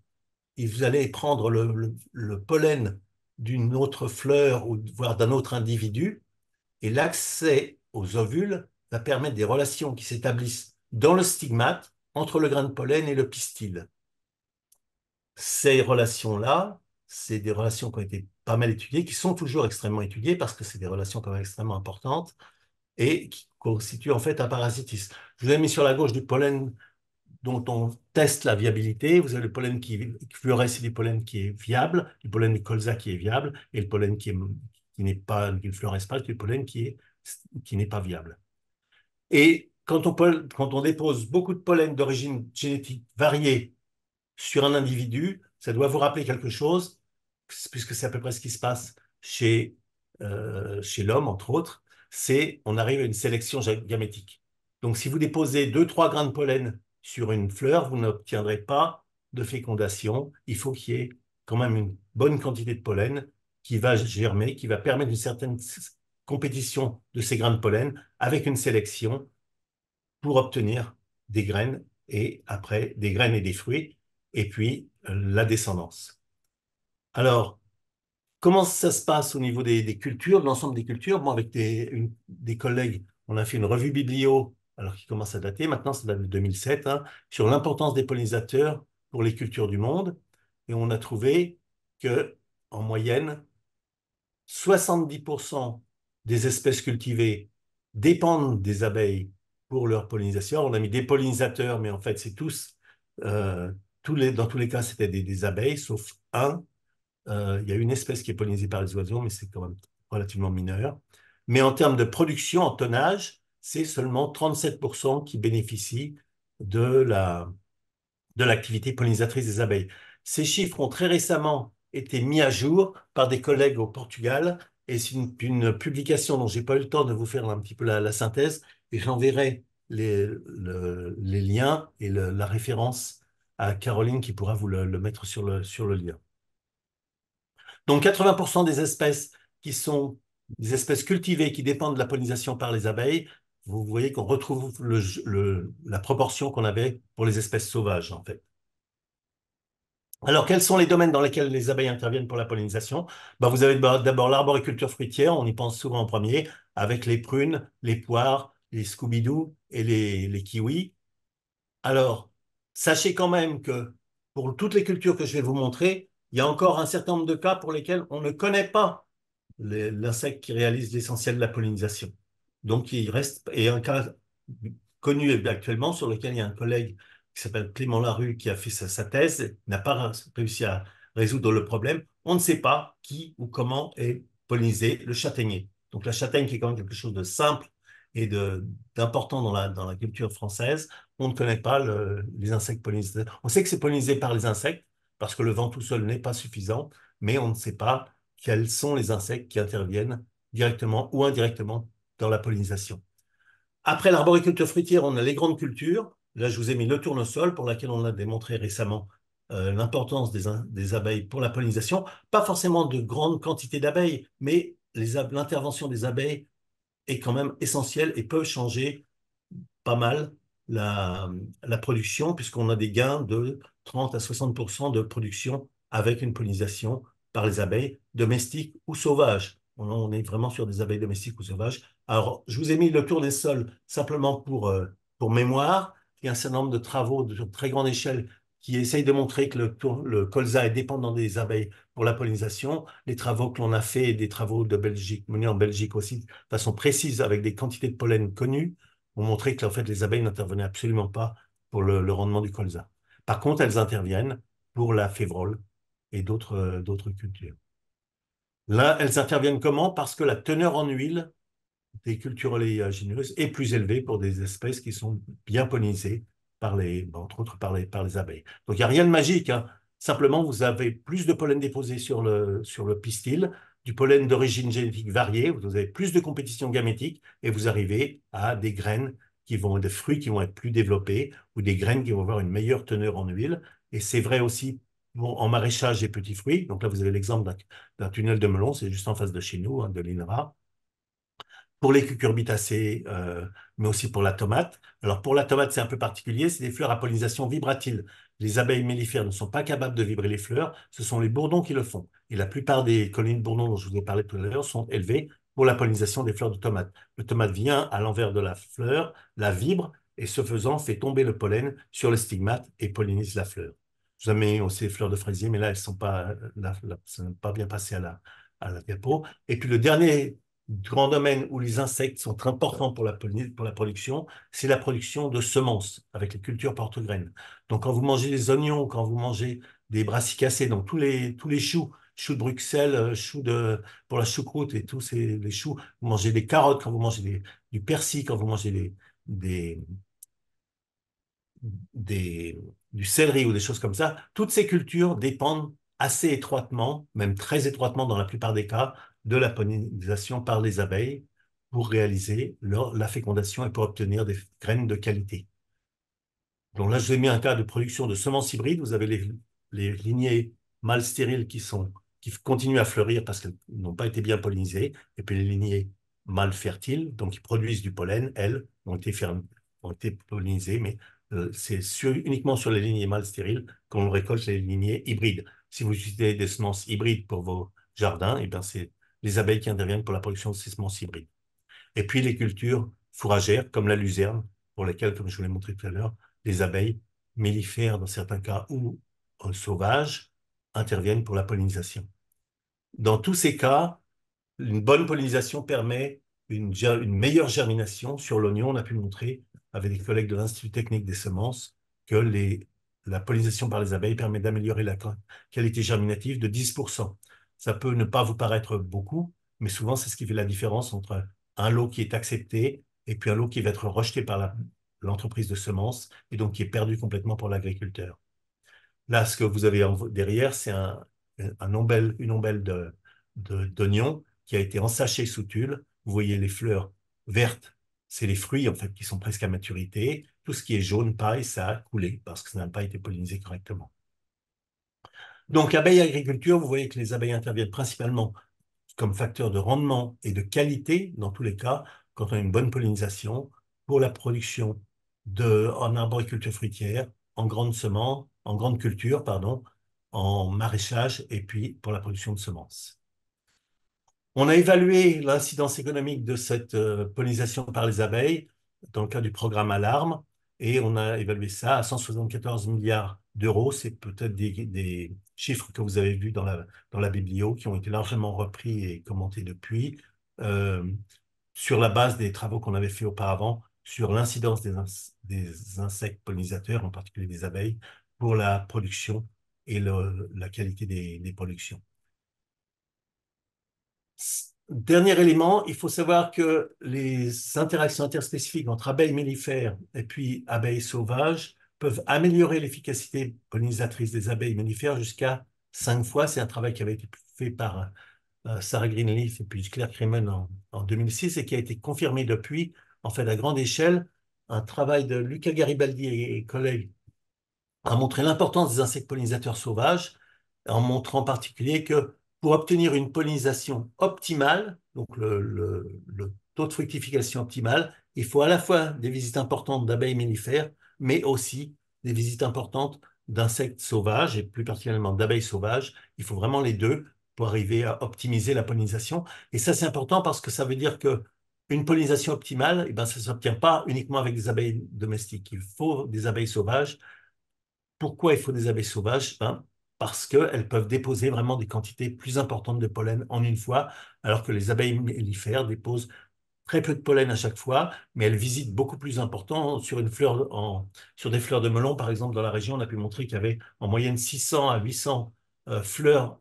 Et vous allez prendre le pollen d'une autre fleur ou voire d'un autre individu, et l'accès aux ovules va permettre des relations qui s'établissent dans le stigmate entre le grain de pollen et le pistil. Ces relations-là, c'est des relations qui ont été pas mal étudiées, qui sont toujours extrêmement étudiées parce que c'est des relations quand même extrêmement importantes et qui constituent en fait un parasitisme. Je vous ai mis sur la gauche du pollen dont on teste la viabilité. Vous avez le pollen qui fluoresce, c'est du pollen qui est viable, du pollen du colza qui est viable, et le pollen qui ne fluoresce pas, c'est du pollen qui n'est pas viable. Et quand on dépose beaucoup de pollen d'origine génétique variée sur un individu, ça doit vous rappeler quelque chose, puisque c'est à peu près ce qui se passe chez l'homme, entre autres, c'est on arrive à une sélection gamétique. Donc, si vous déposez 2, 3 grains de pollen sur une fleur, vous n'obtiendrez pas de fécondation. Il faut qu'il y ait quand même une bonne quantité de pollen qui va germer, qui va permettre une certaine compétition de ces grains de pollen avec une sélection pour obtenir des graines et après des graines et des fruits, et puis la descendance. Alors, comment ça se passe au niveau des cultures, de l'ensemble des cultures? Bon, avec des collègues, on a fait une revue biblio, alors qui commence à dater, maintenant ça date de 2007, hein, sur l'importance des pollinisateurs pour les cultures du monde. Et on a trouvé que, en moyenne, 70% des espèces cultivées dépendent des abeilles pour leur pollinisation. On a mis des pollinisateurs, mais en fait, c'est euh, dans tous les cas, c'était des abeilles, sauf un. Il y a une espèce qui est pollinisée par les oiseaux, mais c'est quand même relativement mineur. Mais en termes de production, en tonnage, c'est seulement 37% qui bénéficient de de l'activité pollinisatrice des abeilles. Ces chiffres ont très récemment été mis à jour par des collègues au Portugal et c'est une publication dont j'ai pas eu le temps de vous faire un petit peu la synthèse et j'enverrai les liens et la référence à Caroline qui pourra vous le mettre sur le lien. Donc 80% des espèces qui sont des espèces cultivées qui dépendent de la pollinisation par les abeilles, vous voyez qu'on retrouve la proportion qu'on avait pour les espèces sauvages en fait. Alors, quels sont les domaines dans lesquels les abeilles interviennent pour la pollinisation? Ben, vous avez d'abord l'arboriculture fruitière, on y pense souvent en premier, avec les prunes, les poires, les scooby-doo et les kiwis. Alors, sachez quand même que pour toutes les cultures que je vais vous montrer, il y a encore un certain nombre de cas pour lesquels on ne connaît pas l'insecte qui réalise l'essentiel de la pollinisation. Donc, il reste, et un cas connu actuellement sur lequel il y a un collègue qui s'appelle Clément Larue qui a fait sa thèse, n'a pas réussi à résoudre le problème. On ne sait pas qui ou comment est pollinisé le châtaignier. Donc, la châtaigne qui est quand même quelque chose de simple et d'important dans la culture française, on ne connaît pas les insectes pollinisés. On sait que c'est pollinisé par les insectes parce que le vent tout seul n'est pas suffisant, mais on ne sait pas quels sont les insectes qui interviennent directement ou indirectement dans la pollinisation. Après l'arboriculture fruitière, on a les grandes cultures. Là, je vous ai mis le tournesol pour laquelle on a démontré récemment l'importance des abeilles pour la pollinisation. Pas forcément de grandes quantités d'abeilles, mais l'intervention des abeilles est quand même essentielle et peut changer pas mal la, la production, puisqu'on a des gains de 30 à 60% de production avec une pollinisation par les abeilles domestiques ou sauvages. On est vraiment sur des abeilles domestiques ou sauvages. Alors, je vous ai mis le tour des sols simplement pour mémoire. Il y a un certain nombre de travaux de très grande échelle qui essayent de montrer que le colza est dépendant des abeilles pour la pollinisation. Les travaux que l'on a fait, des travaux de Belgique, menés en Belgique aussi, de façon précise, avec des quantités de pollen connues, ont montré que en fait, les abeilles n'intervenaient absolument pas pour le rendement du colza. Par contre, elles interviennent pour la févrole et d'autres cultures. Là, elles interviennent comment? Parce que la teneur en huile des cultures oléagineuses est plus élevé pour des espèces qui sont bien pollinisées entre autres par les abeilles. Donc il n'y a rien de magique, hein. Simplement, vous avez plus de pollen déposé sur le pistil, du pollen d'origine génétique variée, vous avez plus de compétition gamétique et vous arrivez à des graines des fruits qui vont être plus développés ou des graines qui vont avoir une meilleure teneur en huile. Et c'est vrai aussi en maraîchage des petits fruits. Donc là, vous avez l'exemple d'un tunnel de melon, c'est juste en face de chez nous, hein, de l'INRA pour les cucurbitacées, mais aussi pour la tomate. Alors pour la tomate, c'est un peu particulier, c'est des fleurs à pollinisation vibratile. Les abeilles mellifères ne sont pas capables de vibrer les fleurs, ce sont les bourdons qui le font. Et la plupart des colonies de bourdons dont je vous ai parlé tout à l'heure sont élevées pour la pollinisation des fleurs de tomate. Le tomate vient à l'envers de la fleur, la vibre, et ce faisant fait tomber le pollen sur le stigmate et pollinise la fleur. Je vous ai mis aussi les fleurs de fraisier, mais là, elles sont pas, ça n'est pas bien passé à la diapo. Et puis le dernier grand domaine où les insectes sont très importants pour la production, c'est la production de semences avec les cultures porte-graines. Donc, quand vous mangez des oignons, quand vous mangez des brassicacées, donc tous les choux, choux de Bruxelles, pour la choucroute et les choux, vous mangez des carottes, quand vous mangez du persil, quand vous mangez des, des, du céleri ou des choses comme ça, toutes ces cultures dépendent assez étroitement, même très étroitement dans la plupart des cas, de la pollinisation par les abeilles pour réaliser la fécondation et pour obtenir des graines de qualité. Donc là, je vous ai mis un cas de production de semences hybrides. Vous avez les lignées mâles stériles qui continuent à fleurir parce qu'elles n'ont pas été bien pollinisées, et puis les lignées mâles fertiles, donc qui produisent du pollen, elles, ont été pollinisées, mais uniquement sur les lignées mâles stériles qu'on récolte les lignées hybrides. Si vous utilisez des semences hybrides pour vos jardins, et bien c'est les abeilles qui interviennent pour la production de ces semences hybrides. Et puis les cultures fourragères, comme la luzerne, pour lesquelles, comme je vous l'ai montré tout à l'heure, les abeilles mellifères, dans certains cas, ou sauvages, interviennent pour la pollinisation. Dans tous ces cas, une bonne pollinisation permet une meilleure germination. Sur l'oignon, on a pu montrer, avec des collègues de l'Institut technique des semences, que la pollinisation par les abeilles permet d'améliorer la qualité germinative de 10%. Ça peut ne pas vous paraître beaucoup, mais souvent, c'est ce qui fait la différence entre un lot qui est accepté et puis un lot qui va être rejeté par l'entreprise de semences et donc qui est perdu complètement pour l'agriculteur. Là, ce que vous avez derrière, c'est une ombelle d'oignon qui a été ensachée sous tulle. Vous voyez les fleurs vertes, c'est les fruits en fait qui sont presque à maturité. Tout ce qui est jaune, paille, ça a coulé parce que ça n'a pas été pollinisé correctement. Donc, abeilles agriculture, vous voyez que les abeilles interviennent principalement comme facteur de rendement et de qualité, dans tous les cas, quand on a une bonne pollinisation, pour la production en arboriculture fruitière, en grande culture, pardon, en maraîchage et puis pour la production de semences. On a évalué l'incidence économique de cette pollinisation par les abeilles dans le cadre du programme Alarme et on a évalué ça à 174 milliards d'euros. C'est peut-être des chiffres que vous avez vus dans la biblio qui ont été largement repris et commentés depuis euh, sur la base des travaux qu'on avait fait auparavant sur l'incidence des insectes pollinisateurs, en particulier des abeilles, pour la production et la qualité des productions. Dernier élément, il faut savoir que les interactions interspécifiques entre abeilles mellifères et puis abeilles sauvages peuvent améliorer l'efficacité pollinisatrice des abeilles mellifères jusqu'à 5 fois. C'est un travail qui avait été fait par Sarah Greenleaf et puis Claire Kremen en 2006 et qui a été confirmé depuis, en fait, à grande échelle. Un travail de Luca Garibaldi et collègues a montré l'importance des insectes pollinisateurs sauvages, en montrant en particulier que pour obtenir une pollinisation optimale, donc le taux de fructification optimal, il faut à la fois des visites importantes d'abeilles mellifères, mais aussi des visites importantes d'insectes sauvages, et plus particulièrement d'abeilles sauvages. Il faut vraiment les deux pour arriver à optimiser la pollinisation. Et ça, c'est important parce que ça veut dire que une pollinisation optimale, eh ben, ça ne s'obtient pas uniquement avec des abeilles domestiques. Il faut des abeilles sauvages. Pourquoi il faut des abeilles sauvages? Ben, parce qu'elles peuvent déposer vraiment des quantités plus importantes de pollen en une fois, alors que les abeilles mellifères déposent très peu de pollen à chaque fois, mais elles visitent beaucoup plus important sur des fleurs de melon, par exemple, dans la région, on a pu montrer qu'il y avait en moyenne 600 à 800 fleurs,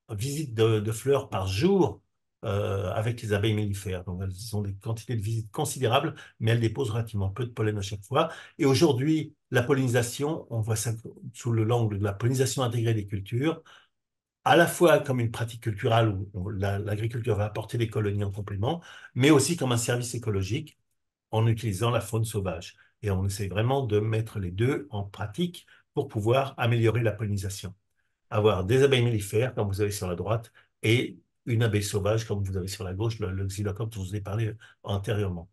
visites de fleurs par jour avec les abeilles mellifères. Donc, elles ont des quantités de visites considérables, mais elles déposent relativement peu de pollen à chaque fois. Et aujourd'hui, la pollinisation, on voit ça sous le l'angle de la pollinisation intégrée des cultures, à la fois comme une pratique culturelle où l'agriculture va apporter des colonies en complément, mais aussi comme un service écologique en utilisant la faune sauvage. Et on essaie vraiment de mettre les deux en pratique pour pouvoir améliorer la pollinisation. Avoir des abeilles mellifères, comme vous avez sur la droite, et une abeille sauvage, comme vous avez sur la gauche, le xylocope dont je vous ai parlé antérieurement.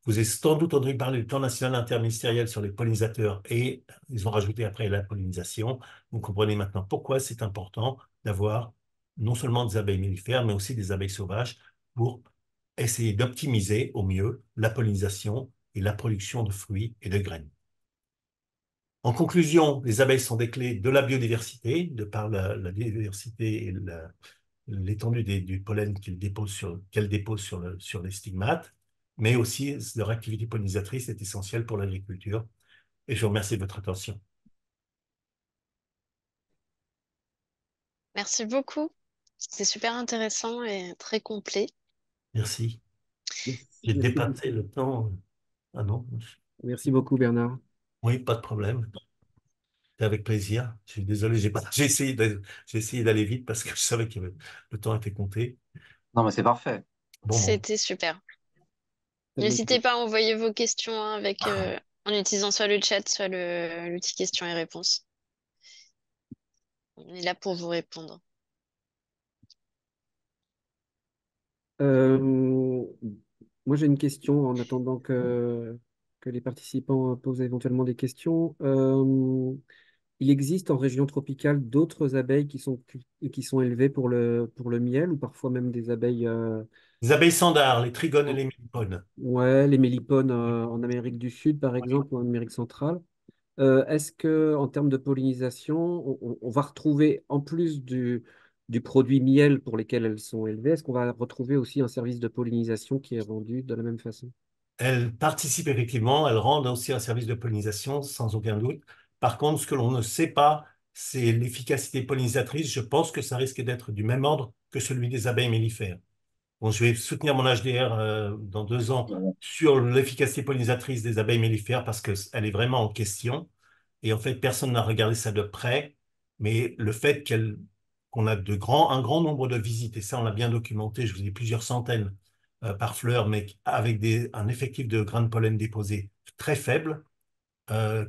Vous avez sans doute entendu parler du plan national interministériel sur les pollinisateurs et ils ont rajouté après la pollinisation. Vous comprenez maintenant pourquoi c'est important d'avoir non seulement des abeilles mellifères, mais aussi des abeilles sauvages pour essayer d'optimiser au mieux la pollinisation et la production de fruits et de graines. En conclusion, les abeilles sont des clés de la biodiversité, de par la biodiversité et l'étendue du pollen qu'elles déposent sur les stigmates, mais aussi leur activité pollinisatrice est essentielle pour l'agriculture. Et je vous remercie de votre attention. Merci beaucoup. C'était super intéressant et très complet. Merci. J'ai Merci dépassé beaucoup. le temps. Ah non, Merci beaucoup, Bernard. oui, pas de problème. C'est avec plaisir. Je suis désolé, j'ai essayé d'aller vite parce que je savais que le temps était compté. Non, mais c'est parfait. Bon. C'était super. Très bien. N'hésitez pas à envoyer vos questions hein, en utilisant soit le chat, soit l'outil questions et réponses. On est là pour vous répondre. Euh, Moi, j'ai une question en attendant que les participants posent éventuellement des questions. Il existe en région tropicale d'autres abeilles qui sont élevées pour le miel ou parfois même des abeilles, Les abeilles sandars, les trigones et les mélipones. ouais, les mélipones en Amérique du Sud, par exemple, ou en Amérique centrale. Est-ce que, en termes de pollinisation, on va retrouver, en plus du produit miel pour lesquels elles sont élevées, est-ce qu'on va retrouver aussi un service de pollinisation qui est rendu de la même façon? Elles participent effectivement, elles rendent aussi un service de pollinisation, sans aucun doute. Par contre, ce que l'on ne sait pas, c'est l'efficacité pollinisatrice. Je pense que ça risque d'être du même ordre que celui des abeilles mellifères. Bon, je vais soutenir mon HDR dans 2 ans sur l'efficacité pollinisatrice des abeilles mellifères parce qu'elle est vraiment en question. Et en fait, personne n'a regardé ça de près. Mais le fait qu'on a un grand nombre de visites, et ça, on l'a bien documenté, je vous dis plusieurs centaines par fleur, mais avec un effectif de grains de pollen déposés très faible,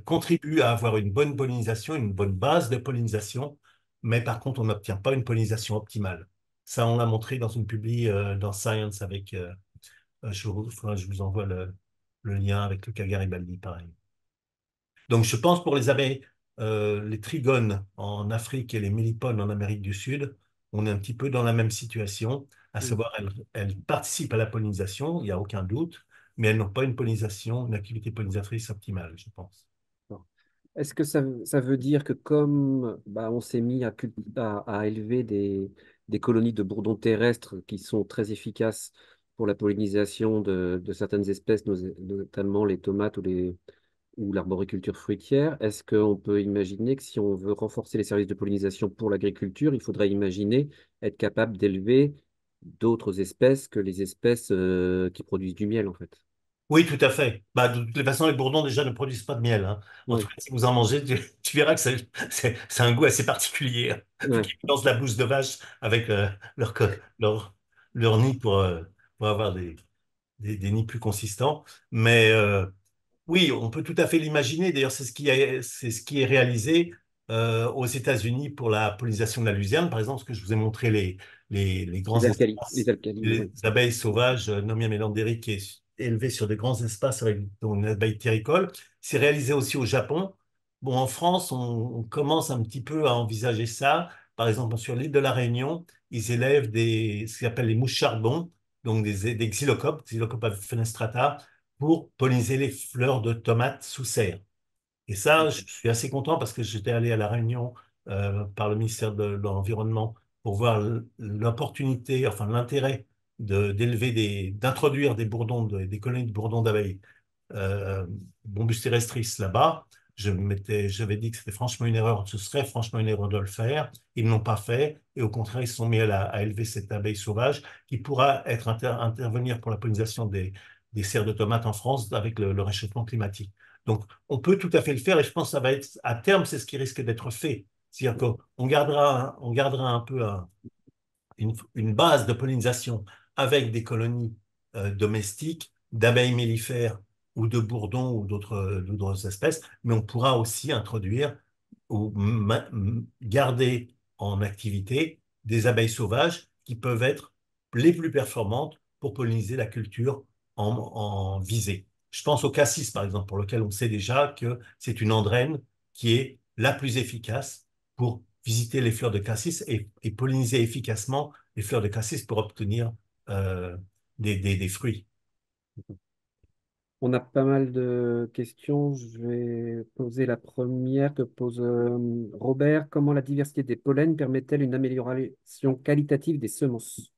contribue à avoir une bonne pollinisation, une bonne base de pollinisation. Mais par contre, on n'obtient pas une pollinisation optimale. Ça, on l'a montré dans une publi dans Science avec, je vous envoie le lien avec le cas Garibaldi, pareil. Donc, je pense pour les abeilles, les trigones en Afrique et les mélipones en Amérique du Sud, on est un petit peu dans la même situation, à Mm. savoir, elles participent à la pollinisation, il n'y a aucun doute, mais elles n'ont pas une pollinisation, une activité pollinisatrice optimale, je pense. Bon. Est-ce que ça veut dire que comme bah, on s'est mis à élever des colonies de bourdons terrestres qui sont très efficaces pour la pollinisation de certaines espèces, notamment les tomates ou l'arboriculture fruitière, est-ce qu'on peut imaginer que si on veut renforcer les services de pollinisation pour l'agriculture, il faudrait imaginer être capable d'élever d'autres espèces que les espèces qui produisent du miel, en fait? Oui, tout à fait. Bah, de toutes les façons, les bourdons déjà ne produisent pas de miel, hein. En tout Oui, cas, si vous en mangez, tu verras que c'est un goût assez particulier, hein. Faut ouais. qu'ils lancent la bouse de vache avec leur, co- leur, leur nid pour avoir des nids plus consistants. Mais oui, on peut tout à fait l'imaginer. D'ailleurs, c'est ce qui est réalisé aux États-Unis pour la pollinisation de la luzerne, par exemple, parce que je vous ai montré les grands Les espaces, alcalis, les oui. abeilles sauvages, Nomia melanderi, qui est élevé sur des grands espaces avec une abeille terricole. C'est réalisé aussi au Japon. Bon, en France, on commence un petit peu à envisager ça. Par exemple, sur l'île de la Réunion, ils élèvent ce qu'ils appellent les mouches charbon, donc des xylocopes, Xylocopa fenestrata, pour polliniser les fleurs de tomates sous serre. Et ça, je suis assez content parce que j'étais allé à La Réunion par le ministère de l'Environnement pour voir l'opportunité, enfin l'intérêt d'introduire des colonies de bourdons d'abeilles, Bombus terrestris là-bas. j'avais dit que c'était franchement une erreur, ce serait franchement une erreur de le faire. Ils ne l'ont pas fait et au contraire, ils se sont mis à élever cette abeille sauvage qui pourra intervenir pour la pollinisation des serres de tomates en France avec le réchauffement climatique. Donc, on peut tout à fait le faire et je pense que ça va être, à terme, c'est ce qui risque d'être fait. C'est-à-dire on gardera un peu une base de pollinisation avec des colonies domestiques, d'abeilles mellifères ou de bourdons ou d'autres espèces, mais on pourra aussi introduire ou garder en activité des abeilles sauvages qui peuvent être les plus performantes pour polliniser la culture en visée. Je pense au cassis, par exemple, pour lequel on sait déjà que c'est une andrène qui est la plus efficace pour visiter les fleurs de cassis et polliniser efficacement les fleurs de cassis pour obtenir euh, des fruits. On a pas mal de questions. Je vais poser la première que pose Robert. Comment la diversité des pollens permet-elle une amélioration qualitative des semences?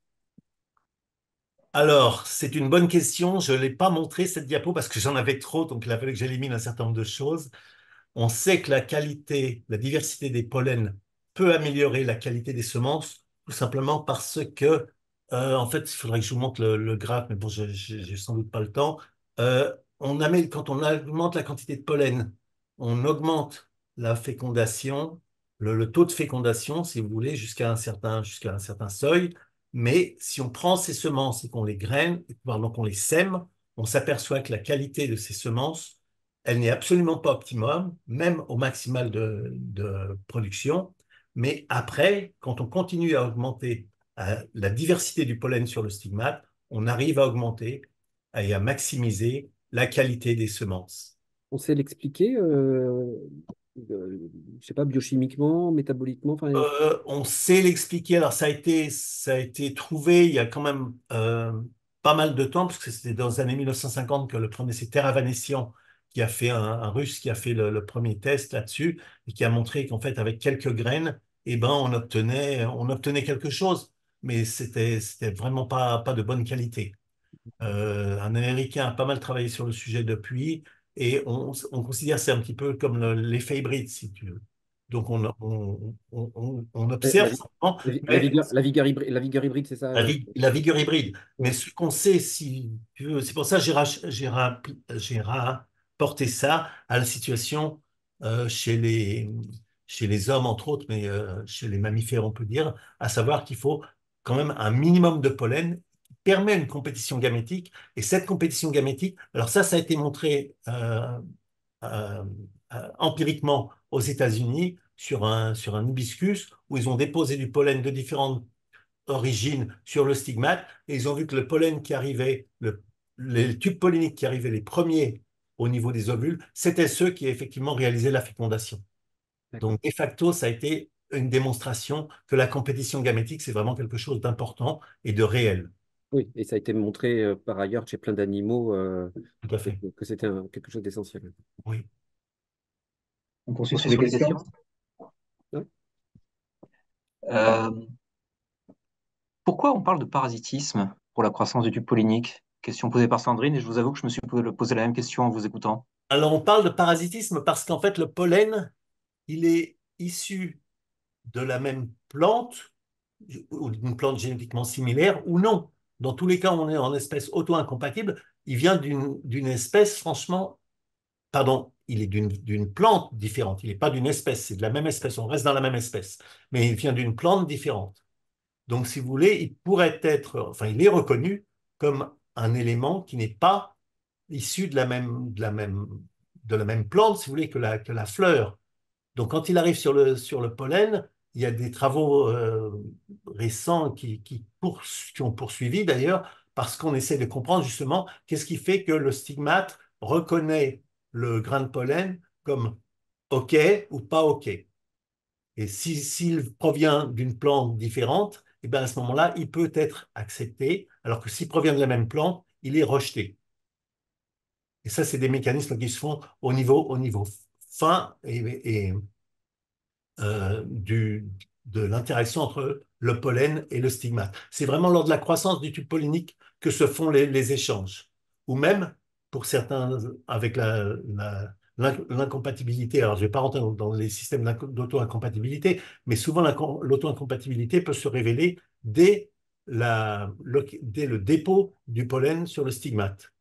Alors, c'est une bonne question. Je ne l'ai pas montré cette diapo parce que j'en avais trop, donc il a fallu que j'élimine un certain nombre de choses. On sait que la qualité, la diversité des pollens peut améliorer la qualité des semences, tout simplement parce que, en fait, il faudrait que je vous montre le graphe, mais bon, j'ai sans doute pas le temps. Quand on augmente la quantité de pollen, on augmente la fécondation, le taux de fécondation, si vous voulez, jusqu'à un certain seuil. Mais si on prend ces semences et qu'on les graine, pardon, qu'on les sème, on s'aperçoit que la qualité de ces semences elle n'est absolument pas optimum, même au maximal de production. Mais après, quand on continue à augmenter la diversité du pollen sur le stigmate, on arrive à augmenter et à maximiser la qualité des semences. On sait l'expliquer, je sais pas, biochimiquement, métaboliquement. Enfin, On sait l'expliquer. Alors, ça a été trouvé il y a quand même pas mal de temps, parce que c'était dans les années 1950 que le premier, c'est Teravanessian qui a fait un Russe qui a fait le premier test là-dessus et qui a montré qu'en fait, avec quelques graines, eh ben, on obtenait quelque chose, mais c'était vraiment pas de bonne qualité. Un Américain a pas mal travaillé sur le sujet depuis, et on considère que c'est un petit peu comme l'effet hybride, si tu veux. Donc on la, observe vi- simplement, la mais vigueur, la vigueur hybride, c'est ça. la vigueur hybride. Mais Ouais. ce qu'on sait, si tu veux, c'est pour ça que j'ai rapporté ça à la situation euh, chez les, chez les hommes, entre autres, mais chez les mammifères, on peut dire, à savoir qu'il faut quand même un minimum de pollen qui permet une compétition gamétique. Et cette compétition gamétique, alors ça a été montré euh, empiriquement aux États-Unis sur un hibiscus où ils ont déposé du pollen de différentes origines sur le stigmate et ils ont vu que le pollen qui arrivait, les tubes polliniques qui arrivaient les premiers au niveau des ovules, c'était ceux qui effectivement réalisaient la fécondation. D'accord. Donc, de facto, ça a été une démonstration que la compétition gamétique, c'est vraiment quelque chose d'important et de réel. Oui, et ça a été montré par ailleurs chez plein d'animaux Tout à fait. que c'était quelque chose d'essentiel. Oui. On poursuit sur les questions. Ouais. Euh, Pourquoi on parle de parasitisme pour la croissance du tube pollinique? Question posée par Sandrine, et je vous avoue que je me suis posé la même question en vous écoutant. Alors, on parle de parasitisme parce qu'en fait, le pollen, il est issu de la même plante ou d'une plante génétiquement similaire ou non. Dans tous les cas, on est en espèce auto-incompatible. Il vient d'une espèce, franchement, pardon, il est d'une plante différente. Il n'est pas d'une espèce, c'est de la même espèce. On reste dans la même espèce. Mais il vient d'une plante différente. Donc, si vous voulez, il pourrait être, enfin, il est reconnu comme un élément qui n'est pas issu de la même plante, si vous voulez, que la fleur. Donc, quand il arrive sur le pollen, il y a des travaux récents qui ont poursuivi d'ailleurs, parce qu'on essaie de comprendre justement qu'est-ce qui fait que le stigmate reconnaît le grain de pollen comme OK ou pas OK. Et s'il provient d'une plante différente, eh bien à ce moment-là, il peut être accepté, alors que s'il provient de la même plante, il est rejeté. Et ça, c'est des mécanismes qui se font au niveau fin euh, du, de l'interaction entre le pollen et le stigmate. C'est vraiment lors de la croissance du tube pollinique que se font les échanges. Ou même, pour certains, avec l'incompatibilité, alors je ne vais pas rentrer dans les systèmes d'auto-incompatibilité, mais souvent l'auto-incompatibilité peut se révéler dès le dépôt du pollen sur le stigmate.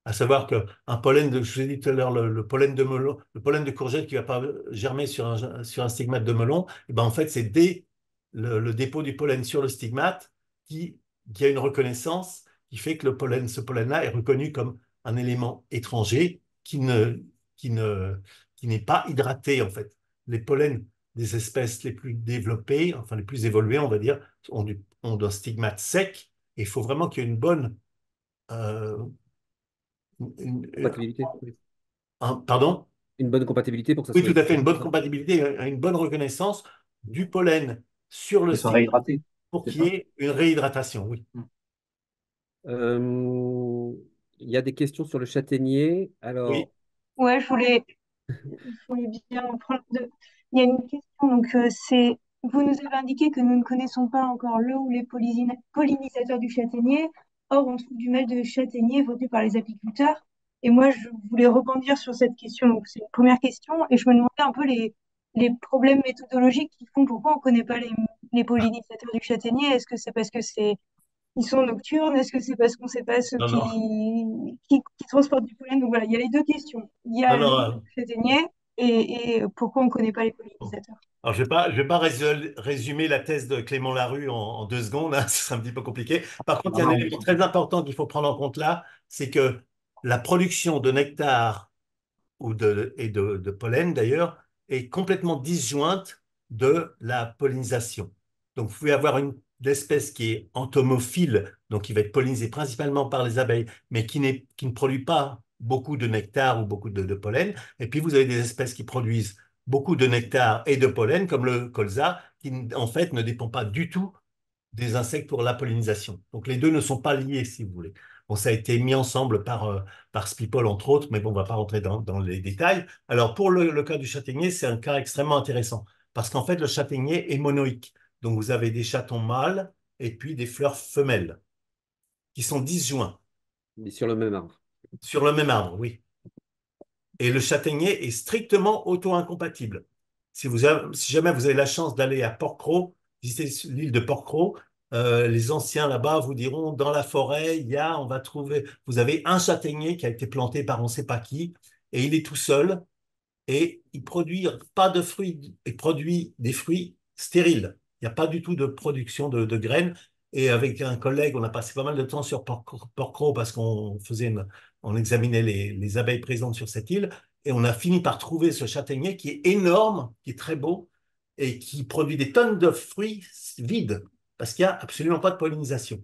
À savoir qu'un pollen, je vous ai dit tout à l'heure, le pollen de melon, le pollen de courgette qui ne va pas germer sur un stigmate de melon, et ben en fait, c'est dès le dépôt du pollen sur le stigmate qui, qui a une reconnaissance qui fait que ce pollen-là est reconnu comme un élément étranger qui ne, qui n'est pas hydraté, en fait. Les pollens des espèces les plus développées, enfin les plus évoluées, on va dire, ont un stigmate sec, et il faut vraiment qu'il y ait une bonne euh, une- Compatibilité. Oui. pardon? Une bonne compatibilité pour que ça Oui, soit tout à fait, efficace, une c'est bonne ça? compatibilité, une bonne reconnaissance du pollen sur le Qu'ils soient stigmate réhydratés, pour c'est qu'il y ça? ait une réhydratation, oui. Euh, il y a des questions sur le châtaignier. Oui, Alors, Ouais, je voulais bien prendre. Il y a une question, donc c'est, vous nous avez indiqué que nous ne connaissons pas encore le ou les pollinisateurs du châtaignier. Or, on trouve du miel de châtaignier voté par les apiculteurs. Et moi, je voulais rebondir sur cette question. Donc, c'est une première question. Et je me demandais un peu les problèmes méthodologiques qui font pourquoi on ne connaît pas les pollinisateurs du châtaignier. Est-ce que c'est parce que ils sont nocturnes? Est-ce que c'est parce qu'on ne sait pas ceux non, non, qui transportent du pollen? Donc voilà, il y a les deux questions. Il y non, a le non. châtaignier et pourquoi on ne connaît pas les Bon. pollinisateurs. Alors, je vais pas résumer la thèse de Clément Larue en 2 secondes, hein, ce serait un petit peu compliqué. Par contre, il y Non, a un non, élément très important qu'il faut prendre en compte là, c'est que la production de nectar et de pollen d'ailleurs, est complètement disjointe de la pollinisation. Donc, vous pouvez avoir une espèce qui est entomophile, donc qui va être pollinisée principalement par les abeilles, mais qui ne produit pas beaucoup de nectar ou beaucoup de pollen. Et puis, vous avez des espèces qui produisent beaucoup de nectar et de pollen, comme le colza, qui en fait ne dépend pas du tout des insectes pour la pollinisation. Donc les deux ne sont pas liés, si vous voulez. Bon, ça a été mis ensemble par Spipol, entre autres, mais bon, on ne va pas rentrer dans les détails. Alors, pour le cas du châtaignier, c'est un cas extrêmement intéressant, parce qu'en fait, le châtaignier est monoïque. Donc, vous avez des chatons mâles et puis des fleurs femelles, qui sont disjoints mais sur le même arbre. sur le même arbre, oui. Et le châtaignier est strictement auto-incompatible. Si jamais vous avez la chance d'aller à Porquerolles, visiter l'île de Porquerolles, les anciens là-bas vous diront, dans la forêt, on va trouver, vous avez un châtaignier qui a été planté par on ne sait pas qui, et il est tout seul, et il produit pas de fruits, il produit des fruits stériles. Il n'y a pas du tout de production de graines. Et avec un collègue, on a passé pas mal de temps sur Porquerolles parce on examinait les abeilles présentes sur cette île, et on a fini par trouver ce châtaignier qui est énorme, qui est très beau, et qui produit des tonnes de fruits vides, parce qu'il n'y a absolument pas de pollinisation.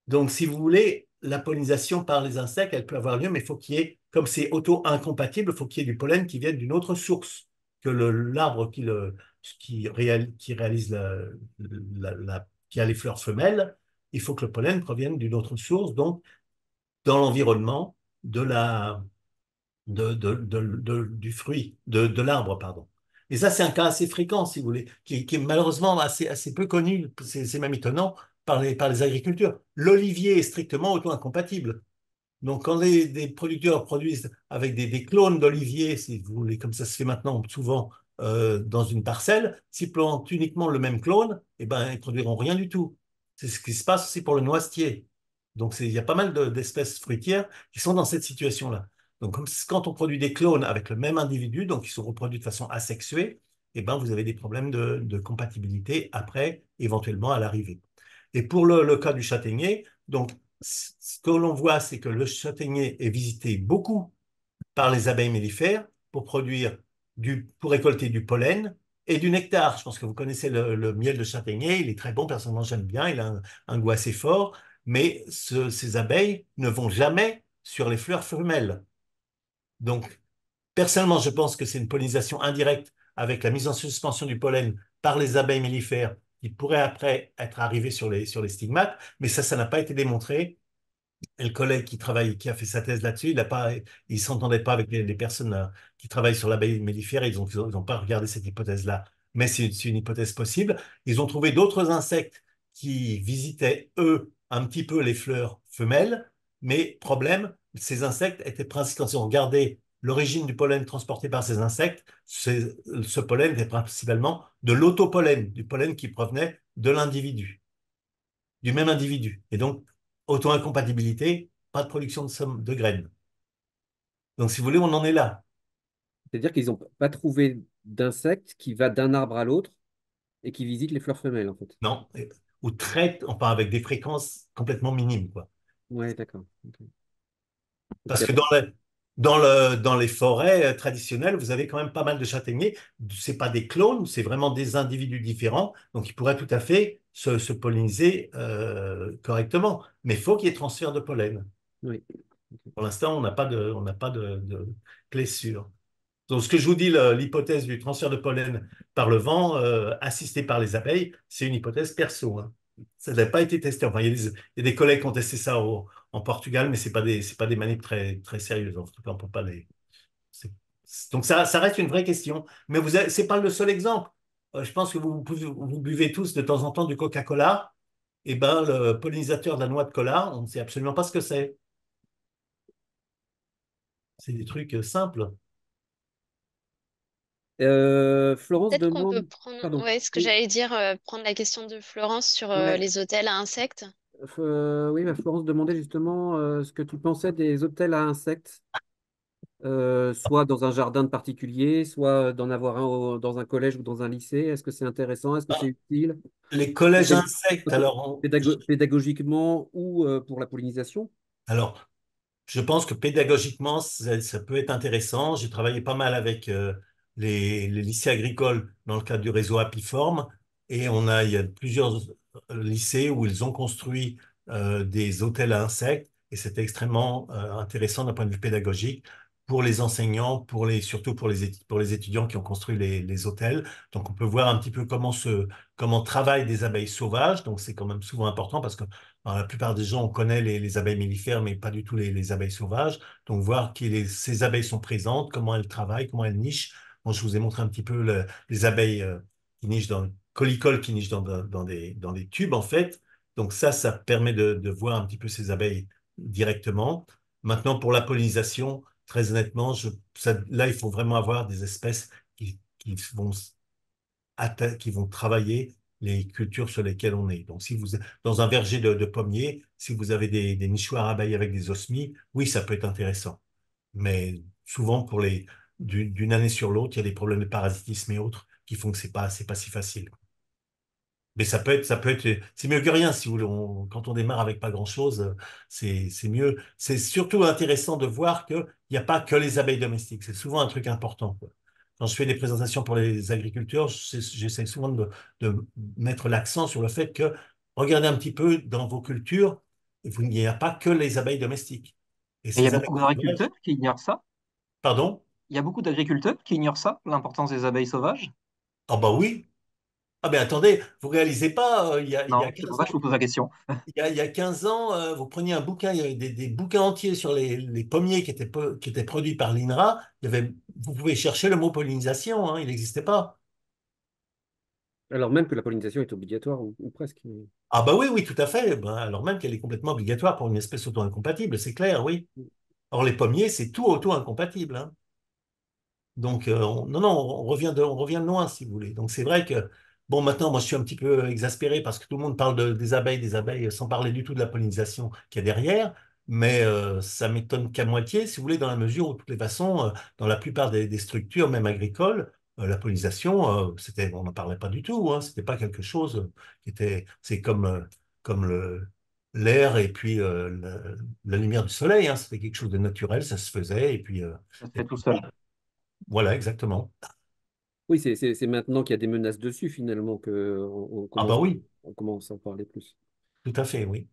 Donc, si vous voulez, la pollinisation par les insectes, elle peut avoir lieu, mais il faut qu'il y ait, comme c'est auto-incompatible, il faut qu'il y ait du pollen qui vienne d'une autre source que l'arbre qui réalise qui a les fleurs femelles. Il faut que le pollen provienne d'une autre source, donc dans l'environnement de du fruit, de l'arbre, pardon. Et ça, c'est un cas assez fréquent, si vous voulez, qui est malheureusement assez peu connu, c'est même étonnant, par les agriculteurs. L'olivier est strictement auto-incompatible. Donc, quand des producteurs produisent avec des clones d'olivier, si vous voulez, comme ça se fait maintenant souvent dans une parcelle, s'ils plantent uniquement le même clone, eh ben, ils ne produiront rien du tout. C'est ce qui se passe aussi pour le noisetier. Donc, il y a pas mal d'espèces fruitières qui sont dans cette situation-là. Donc, quand on produit des clones avec le même individu, donc qui sont reproduits de façon asexuée, eh ben, vous avez des problèmes de compatibilité après, éventuellement à l'arrivée. Et pour le cas du châtaignier, donc, ce que l'on voit, c'est que le châtaignier est visité beaucoup par les abeilles mellifères pour récolter du pollen et du nectar. Je pense que vous connaissez le miel de châtaignier, il est très bon, personnellement j'aime bien, il a un goût assez fort, mais ces abeilles ne vont jamais sur les fleurs femelles. Donc, personnellement, je pense que c'est une pollinisation indirecte avec la mise en suspension du pollen par les abeilles mellifères qui pourrait après être arrivée sur les stigmates, mais ça n'a pas été démontré. Et le collègue qui a fait sa thèse là-dessus, il s'entendait pas avec les personnes qui travaillent sur l'abeille mellifère, ils ont pas regardé cette hypothèse-là. Mais c'est une hypothèse possible. Ils ont trouvé d'autres insectes qui visitaient, eux, un petit peu les fleurs femelles, mais problème, ces insectes étaient principalement, quand on regardait l'origine du pollen transporté par ces insectes, ce pollen était principalement de l'autopollen, du pollen qui provenait de l'individu, du même individu. Et donc, auto-incompatibilité, pas de production de graines. Donc, si vous voulez, on en est là. C'est-à-dire qu'ils n'ont pas trouvé d'insecte qui va d'un arbre à l'autre et qui visite les fleurs femelles, en fait. Non, ou traite, enfin avec des fréquences complètement minimes, quoi. Ouais, d'accord. Ok. Donc, Parce que dans les forêts traditionnelles, vous avez quand même pas mal de châtaigniers. C'est pas des clones, c'est vraiment des individus différents. Donc, ils pourraient tout à fait se polliniser correctement. Mais il faut qu'il y ait transfert de pollen. oui. Pour l'instant, on n'a pas de clé sûre. Donc, ce que je vous dis, l'hypothèse du transfert de pollen par le vent, assisté par les abeilles, c'est une hypothèse perso, hein. Ça n'a pas été testé. Enfin, il y a des collègues qui ont testé ça en Portugal, mais c'est pas des manips très, très sérieuses. En tout cas, on peut pas c'est- Donc, ça reste une vraie question. Mais c'est pas le seul exemple. Je pense que vous buvez tous de temps en temps du Coca-Cola. Eh ben, le pollinisateur de la noix de cola, on ne sait absolument pas ce que c'est. C'est des trucs simples. Florence Peut-être qu'on peut demande, prendre, pardon, ouais, ce que oui, j'allais dire, prendre la question de Florence sur ouais, les hôtels à insectes. oui, bah, Florence demandait justement ce que tu pensais des hôtels à insectes, soit dans un jardin de particulier, soit d'en avoir un dans un collège ou dans un lycée. Est-ce que c'est intéressant? Est-ce que c'est Ah, utile? les collèges Pédag- insectes, alors, Pédagogiquement ou pour la pollinisation? alors je pense que pédagogiquement, ça peut être intéressant. J'ai travaillé pas mal avec les lycées agricoles dans le cadre du réseau Apiform. Et il y a plusieurs lycées où ils ont construit des hôtels à insectes. Et c'était extrêmement intéressant d'un point de vue pédagogique pour les enseignants, surtout pour les étudiants qui ont construit les hôtels. Donc, on peut voir un petit peu comment travaillent des abeilles sauvages. Donc, c'est quand même souvent important parce que la plupart des gens, on connaît les abeilles mellifères, mais pas du tout les abeilles sauvages. Donc, voir ces abeilles sont présentes, comment elles travaillent, comment elles nichent. Moi, je vous ai montré un petit peu les abeilles qui nichent colicoles qui nichent dans des tubes, en fait. Donc, ça permet de voir un petit peu ces abeilles directement. Maintenant, pour la pollinisation, très honnêtement, là, il faut vraiment avoir des espèces qui vont qui vont travailler les cultures sur lesquelles on est. Donc, si vous, dans un verger de pommiers, si vous avez des nichoirs abeilles avec des osmies, oui, ça peut être intéressant. Mais souvent, d'une année sur l'autre, il y a des problèmes de parasitisme et autres qui font que c'est pas si facile. Mais c'est mieux que rien, si vous voulez. Quand on démarre avec pas grand-chose, c'est mieux. C'est surtout intéressant de voir qu'il n'y a pas que les abeilles domestiques. C'est souvent un truc important, quoi. Quand je fais des présentations pour les agriculteurs, j'essaie souvent de mettre l'accent sur le fait que regardez un petit peu dans vos cultures, il n'y a pas que les abeilles domestiques. Et Et il y a ces abeilles beaucoup sauvages, d'agriculteurs qui ignorent ça. pardon? Il y a beaucoup d'agriculteurs qui ignorent ça, l'importance des abeilles sauvages. Ah bah oui. Ah ben attendez, vous réalisez pas, il y a Non, c'est pour 15 ça que je ans, vous pose la question. il y a 15 ans, vous preniez un bouquin, il y avait des bouquins entiers sur les pommiers qui étaient produits par l'INRA. Vous pouvez chercher le mot pollinisation, hein, il n'existait pas. Alors même que la pollinisation est obligatoire ou presque. Ah bah oui, oui, tout à fait. Ben, alors même qu'elle est complètement obligatoire pour une espèce auto-incompatible, c'est clair, oui. Or les pommiers, c'est tout auto-incompatible, hein. Donc, non, non, on revient de loin, si vous voulez. Donc, c'est vrai que, bon, maintenant, moi, je suis un petit peu exaspéré parce que tout le monde parle des abeilles, sans parler du tout de la pollinisation qu'il y a derrière. Mais ça m'étonne qu'à moitié, si vous voulez, dans la mesure où, de toutes les façons, dans la plupart des structures, même agricoles, la pollinisation, on n'en parlait pas du tout, hein. C'était pas quelque chose c'est comme l'air et puis la lumière du soleil, hein. C'était quelque chose de naturel, ça se faisait, Ça se et fait tout puis seul. voilà, exactement. Oui, c'est maintenant qu'il y a des menaces dessus, finalement, Ah bah oui, on commence à en parler plus. tout à fait, oui.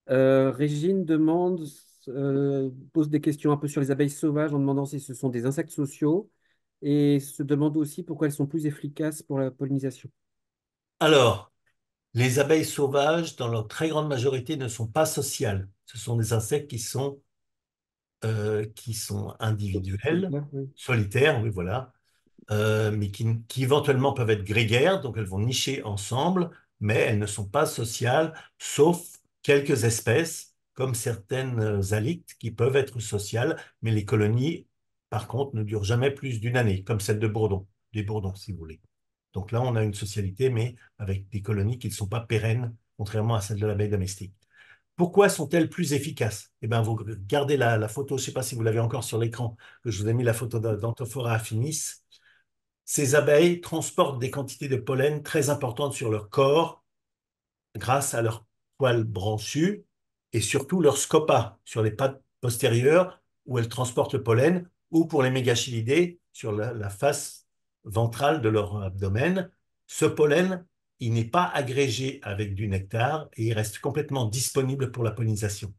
Régine demande, pose des questions un peu sur les abeilles sauvages en demandant si ce sont des insectes sociaux et se demande aussi pourquoi elles sont plus efficaces pour la pollinisation. Alors, les abeilles sauvages, dans leur très grande majorité, ne sont pas sociales. Ce sont des insectes qui sont individuels, Solitaire, oui. solitaires, oui, voilà, mais qui éventuellement peuvent être grégaires, donc elles vont nicher ensemble, mais elles ne sont pas sociales, sauf quelques espèces, comme certaines halictes, qui peuvent être sociales, mais les colonies par contre, ne dure jamais plus d'une année, comme celle de Bourdon, des Bourdons, si vous voulez. Donc là, on a une socialité, mais avec des colonies qui ne sont pas pérennes, contrairement à celles de l'abeille domestique. Pourquoi sont-elles plus efficaces? Eh bien, vous regardez la photo, je ne sais pas si vous l'avez encore sur l'écran, que je vous ai mis la photo d'Anthophora affinis. Ces abeilles transportent des quantités de pollen très importantes sur leur corps grâce à leurs poils branchus et surtout leur scopa sur les pattes postérieures où elles transportent le pollen, ou pour les mégachilidés sur la face ventrale de leur abdomen. Ce pollen, il n'est pas agrégé avec du nectar et il reste complètement disponible pour la pollinisation.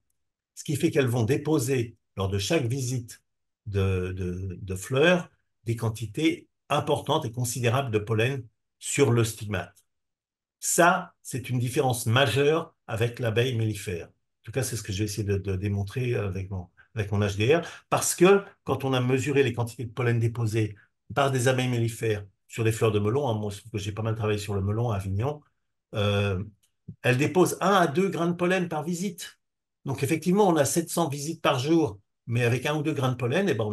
Ce qui fait qu'elles vont déposer lors de chaque visite de fleurs des quantités importantes et considérables de pollen sur le stigmate. Ça, c'est une différence majeure avec l'abeille mellifère. En tout cas, c'est ce que j'ai essayé de démontrer avec mon HDR, parce que quand on a mesuré les quantités de pollen déposées par des abeilles mellifères sur des fleurs de melon, hein, moi, j'ai pas mal travaillé sur le melon à Avignon, euh, elles déposent 1 à 2 grains de pollen par visite. Donc, effectivement, on a 700 visites par jour, mais avec 1 ou 2 grains de pollen, eh ben,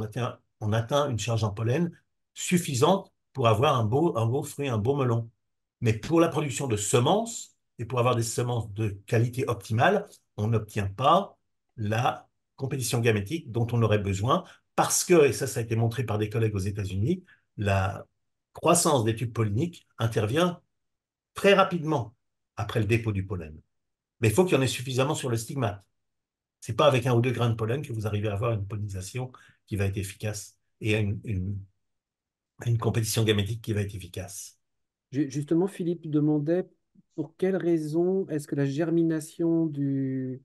on atteint une charge en pollen suffisante pour avoir un beau fruit, un beau melon. Mais pour la production de semences, et pour avoir des semences de qualité optimale, on n'obtient pas la compétition gamétique dont on aurait besoin, parce que, et ça a été montré par des collègues aux États-Unis, la croissance des tubes polliniques intervient très rapidement après le dépôt du pollen. Mais il faut qu'il y en ait suffisamment sur le stigmate. C'est pas avec 1 ou 2 grains de pollen que vous arrivez à avoir une pollinisation qui va être efficace et une compétition gamétique qui va être efficace. Justement, Philippe demandait pour quelle raison est-ce que la germination du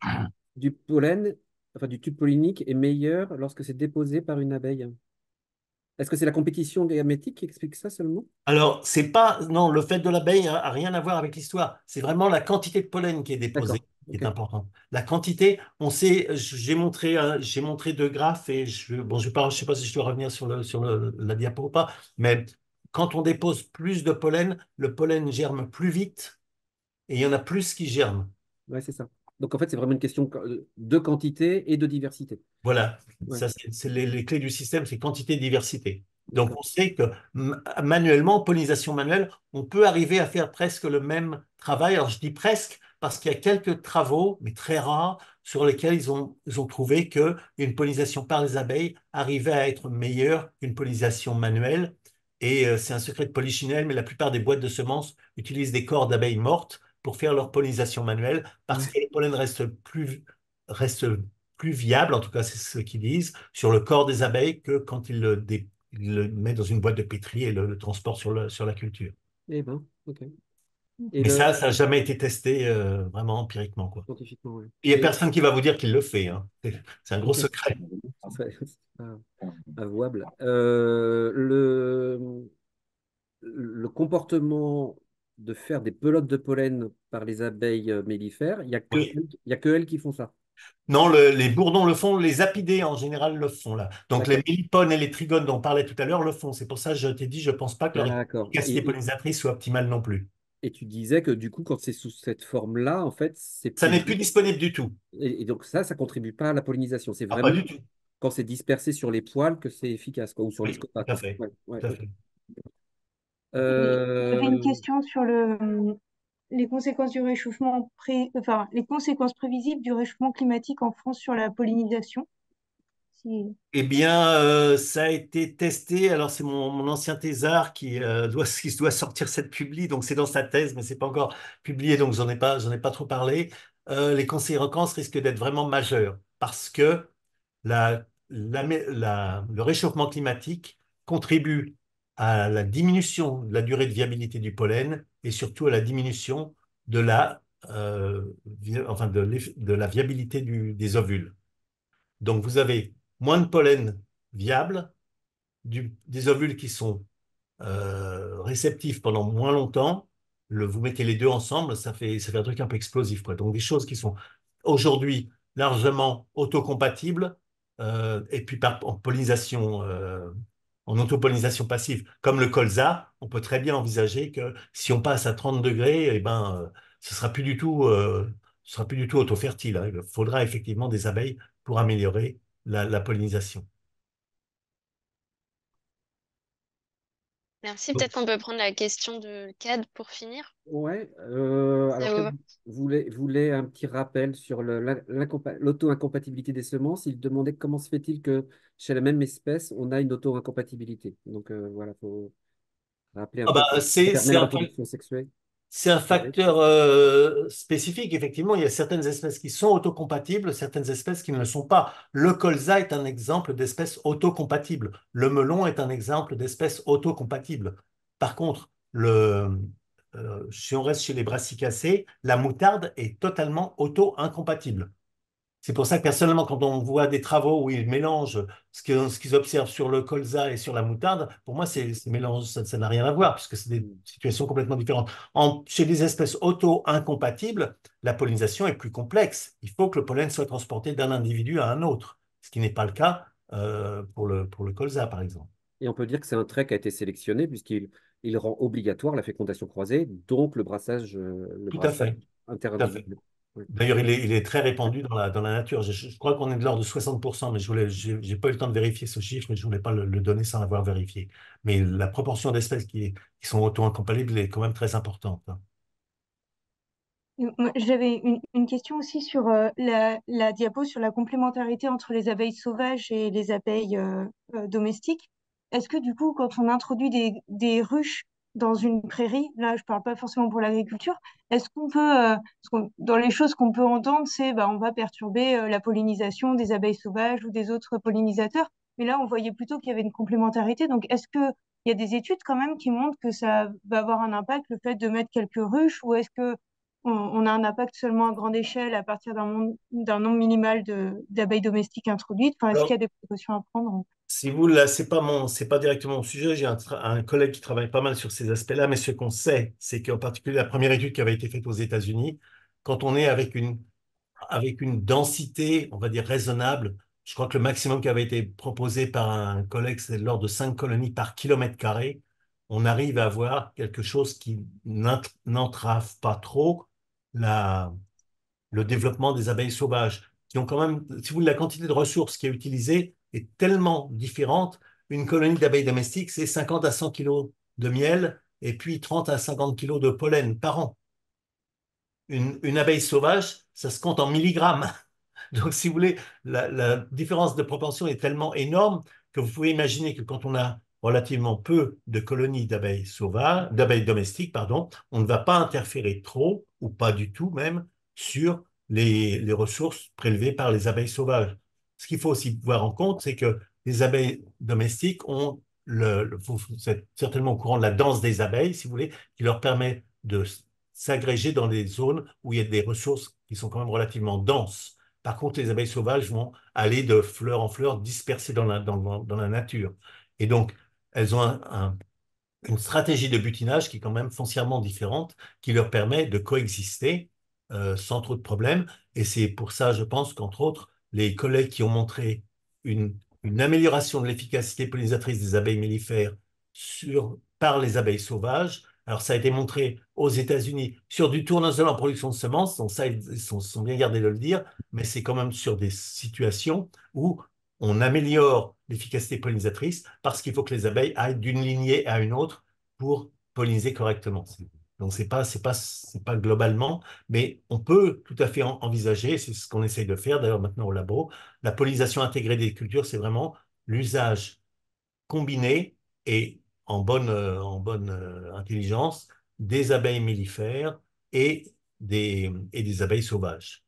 pollen, enfin du tube pollinique, est meilleure lorsque c'est déposé par une abeille? Est-ce que c'est la compétition gamétique qui explique ça seulement? Alors, c'est pas, non, le fait de l'abeille a rien à voir avec l'histoire. C'est vraiment la quantité de pollen qui est déposée D'accord, qui est ok. importante. La quantité, on sait, j'ai montré 2 graphes et bon, je sais pas si je dois revenir sur la diapo ou pas, mais quand on dépose plus de pollen, le pollen germe plus vite et il y en a plus qui germent. Ouais, c'est ça. Donc en fait, c'est vraiment une question de quantité et de diversité. Voilà, Ouais, ça c'est les clés du système, c'est quantité, diversité. Donc d'accord. on sait que manuellement, pollinisation manuelle, on peut arriver à faire presque le même travail. Alors je dis presque parce qu'il y a quelques travaux, mais très rares, sur lesquels ils ont trouvé que une pollinisation par les abeilles arrivait à être meilleure qu'une pollinisation manuelle. Et c'est un secret de Polichinelle, mais la plupart des boîtes de semences utilisent des corps d'abeilles mortes pour faire leur pollinisation manuelle parce Ouais. que le pollen reste plus viable, en tout cas c'est ce qu'ils disent, sur le corps des abeilles que quand ils le mettent dans une boîte de pétri et le transportent sur la culture. Eh ben, ok. Et Mais le ça n'a jamais été testé vraiment empiriquement, quoi. scientifiquement, ouais. Il n'y a personne qui va vous dire qu'il le fait, hein. C'est un gros Ok. secret. C'est pas avouable. Le comportement de faire des pelotes de pollen par les abeilles mellifères, Oui. il y a que elles qui font ça. Non, les bourdons le font, les apidés en général le font là. Donc les D'accord. mélipones et les trigones dont on parlait tout à l'heure le font. C'est pour ça que je t'ai dit, je ne pense pas que leur D'accord. efficacité pollinisatrice soit optimale non plus. Et tu disais que du coup, quand c'est sous cette forme-là, en fait, c'est Ça plus. n'est plus disponible du tout. Et donc ça contribue pas à la pollinisation. C'est Ah, pas vraiment du tout. quand c'est dispersé sur les poils que c'est efficace, quoi, ou sur les Oui, tout scopas, à quoi. fait. Ouais, ouais, Tout à ok. fait. Et j'avais une Euh, question sur les conséquences du enfin, les conséquences prévisibles du réchauffement climatique en France sur la pollinisation. Si- Eh bien, ça a été testé. Alors, c'est mon ancien thésard qui doit sortir cette publi. Donc, c'est dans sa thèse, mais c'est pas encore publié. Donc, j'en ai pas trop parlé. Les conséquences risquent d'être vraiment majeures parce que le réchauffement climatique contribue à la diminution de la durée de viabilité du pollen et surtout à la diminution de de la viabilité des ovules. Donc, vous avez moins de pollen viable, des ovules qui sont réceptifs pendant moins longtemps. Vous mettez les deux ensemble, ça fait un truc un peu explosif, quoi. Donc, des choses qui sont aujourd'hui largement autocompatibles, et puis en pollinisation, en autopollinisation passive, comme le colza, on peut très bien envisager que si on passe à 30 degrés, eh ben, ce sera plus du tout auto-fertile, hein. Il faudra effectivement des abeilles pour améliorer la pollinisation. Merci. Donc, Peut-être qu'on peut prendre la question de CAD pour finir. Ouais, Ça alors vous Kat va? voulait un petit rappel sur l'auto-incompatibilité des semences. Il demandait comment se fait-il que chez la même espèce, on a une auto-incompatibilité. Donc voilà, il faut rappeler un ah peu bah, que ça permet la reproduction sexuelle. c'est un Ouais. facteur spécifique. Effectivement, il y a certaines espèces qui sont autocompatibles, certaines espèces qui ne le sont pas. Le colza est un exemple d'espèce autocompatible. Le melon est un exemple d'espèce autocompatible. Par contre, si on reste chez les brassicacées, la moutarde est totalement auto-incompatible. C'est pour ça que personnellement, quand on voit des travaux où ils mélangent ce qu'ils observent sur le colza et sur la moutarde, pour moi, c'est mélange, ça n'a rien à voir, puisque c'est des situations complètement différentes. Chez les espèces auto-incompatibles, la pollinisation est plus complexe. Il faut que le pollen soit transporté d'un individu à un autre, ce qui n'est pas le cas pour le colza, par exemple. Et on peut dire que c'est un trait qui a été sélectionné puisqu'il rend obligatoire la fécondation croisée, donc le Tout à brassage fait, tout à fait. interindividuel. Oui. D'ailleurs, il est très répandu dans la nature. Je crois qu'on est de l'ordre de 60%, mais j'ai pas eu le temps de vérifier ce chiffre, mais je voulais pas le donner sans l'avoir vérifié. Mais la proportion d'espèces qui sont auto-incompatibles est quand même très importante, hein. Moi, j'avais une question aussi sur la diapo sur la complémentarité entre les abeilles sauvages et les abeilles domestiques. Est-ce que du coup, quand on introduit des ruches dans une prairie, là je parle pas forcément pour l'agriculture, est-ce qu'on peut, dans les choses qu'on peut entendre, c'est bah, on va perturber la pollinisation des abeilles sauvages ou des autres pollinisateurs, mais là on voyait plutôt qu'il y avait une complémentarité. Donc est-ce que il y a des études quand même qui montrent que ça va avoir un impact, le fait de mettre quelques ruches, ou est-ce que on a un impact seulement à grande échelle à partir d'un nombre minimal d'abeilles domestiques introduites. Enfin, est-ce qu'il y a Alors, des précautions à prendre? si vous, là, c'est pas directement mon sujet. J'ai un collègue qui travaille pas mal sur ces aspects-là, mais ce qu'on sait, c'est qu'en particulier la première étude qui avait été faite aux États-Unis, quand on est avec une densité, on va dire, raisonnable. Je crois que le maximum qui avait été proposé par un collègue, c'est de l'ordre de 5 colonies par kilomètre carré. On arrive à avoir quelque chose qui n'entrave pas trop la, le développement des abeilles sauvages, qui ont quand même, si vous voulez, la quantité de ressources qui est utilisée est tellement différente. Une colonie d'abeilles domestiques, c'est 50 à 100 kilos de miel et puis 30 à 50 kilos de pollen par an. Une abeille sauvage, ça se compte en milligrammes. Donc, si vous voulez, la différence de proportion est tellement énorme que vous pouvez imaginer que quand on a relativement peu de colonies d'abeilles sauvages, d'abeilles domestiques, pardon, on ne va pas interférer trop, ou pas du tout même, sur les ressources prélevées par les abeilles sauvages. Ce qu'il faut aussi voir en compte, c'est que les abeilles domestiques ont vous êtes certainement au courant de la danse des abeilles, si vous voulez, qui leur permet de s'agréger dans des zones où il y a des ressources qui sont quand même relativement denses. Par contre, les abeilles sauvages vont aller de fleur en fleur, dispersées dans la nature. Et donc, elles ont une stratégie de butinage qui est quand même foncièrement différente, qui leur permet de coexister sans trop de problèmes. Et c'est pour ça, je pense, qu'entre autres, les collègues qui ont montré une amélioration de l'efficacité pollinisatrice des abeilles mellifères par les abeilles sauvages. Alors, ça a été montré aux États-Unis sur du tournesol en production de semences, donc ça, ils sont bien gardés de le dire, mais c'est quand même sur des situations où on améliore l'efficacité pollinisatrice parce qu'il faut que les abeilles aillent d'une lignée à une autre pour polliniser correctement. Donc, c'est pas globalement, mais on peut tout à fait envisager, c'est ce qu'on essaye de faire d'ailleurs maintenant au labo, la pollinisation intégrée des cultures, c'est vraiment l'usage combiné et en bonne intelligence des abeilles mellifères et des abeilles sauvages.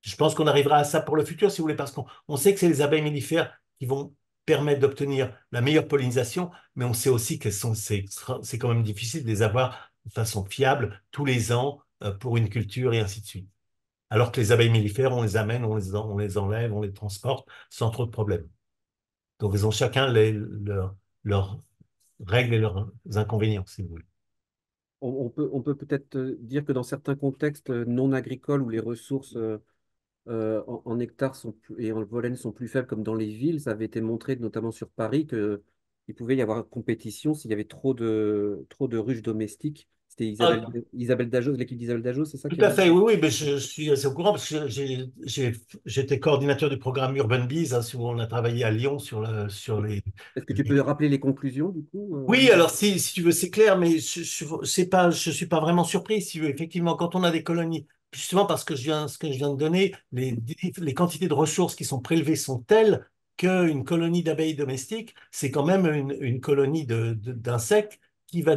Je pense qu'on arrivera à ça pour le futur, si vous voulez, parce qu'on sait que c'est les abeilles mellifères qui vont permettre d'obtenir la meilleure pollinisation, mais on sait aussi que c'est quand même difficile de les avoir de façon fiable tous les ans pour une culture et ainsi de suite. Alors que les abeilles mellifères, on les amène, on les enlève, on les transporte sans trop de problèmes. Donc, ils ont chacun leurs règles et leurs inconvénients, si vous voulez. On peut peut-être dire que dans certains contextes non agricoles où les ressources en hectares et en pollen sont plus faibles, comme dans les villes, ça avait été montré, notamment sur Paris, qu'il pouvait y avoir une compétition s'il y avait trop de ruches domestiques. C'était Ah, Isabelle Dajos, l'équipe d'Isabelle Dajos, c'est ça tout qui a à dit? fait, oui, oui, mais je suis assez au courant parce que j'étais coordinateur du programme Urban Bees, hein, où on a travaillé à Lyon sur Est-ce que tu peux rappeler les conclusions du coup? Oui, alors si tu veux, c'est clair, mais je suis pas vraiment surpris. Si tu veux. Effectivement, quand on a des colonies, justement parce que ce que je viens de donner, les quantités de ressources qui sont prélevées sont telles qu'une colonie d'abeilles domestiques, c'est quand même une colonie d'insectes qui va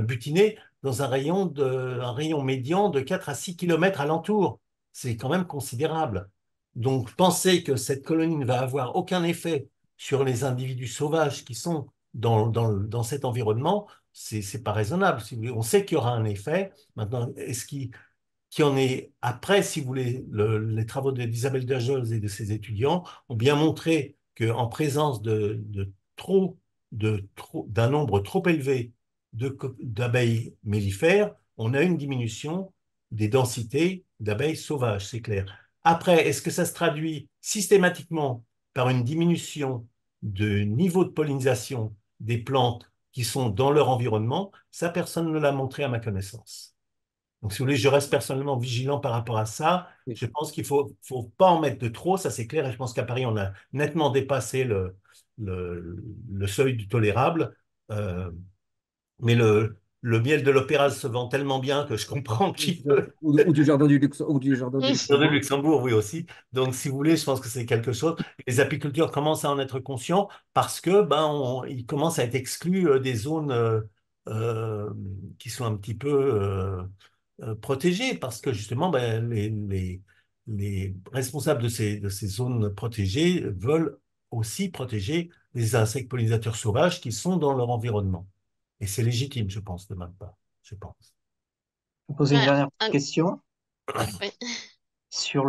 butiner dans un rayon médian de 4 à 6 kilomètres alentour. C'est quand même considérable. Donc, penser que cette colonie ne va avoir aucun effet sur les individus sauvages qui sont dans cet environnement, c'est pas raisonnable. Si vous voulez. On sait qu'il y aura un effet. Maintenant, qui en est après, si vous voulez, les travaux d'Isabelle Dajol et de ses étudiants ont bien montré qu'en présence d'un nombre trop élevé d'abeilles mellifères, on a une diminution des densités d'abeilles sauvages, c'est clair. Après, est-ce que ça se traduit systématiquement par une diminution de niveau de pollinisation des plantes qui sont dans leur environnement? Ça, personne ne l'a montré à ma connaissance. Donc, si vous voulez, je reste personnellement vigilant par rapport à ça. Oui. Je pense qu'il faut pas en mettre de trop, ça c'est clair. Et je pense qu'à Paris, on a nettement dépassé le seuil du tolérable. Euh, mais le miel de l'opéra se vend tellement bien que je comprends Oui, qu'il c'est ça. peut. Ou du jardin ou du jardin du Dans le Luxembourg. Luxembourg, oui aussi. Donc, si vous voulez, je pense que c'est quelque chose. Les apiculteurs commencent à en être conscients parce que ils commencent à être exclus des zones euh, qui sont un petit peu protégées parce que justement, les responsables de ces zones protégées veulent aussi protéger les insectes pollinisateurs sauvages qui sont dans leur environnement. Et c'est légitime, je pense, de ma part. Je pense. Je vais poser une Ouais, dernière petite question oui. sur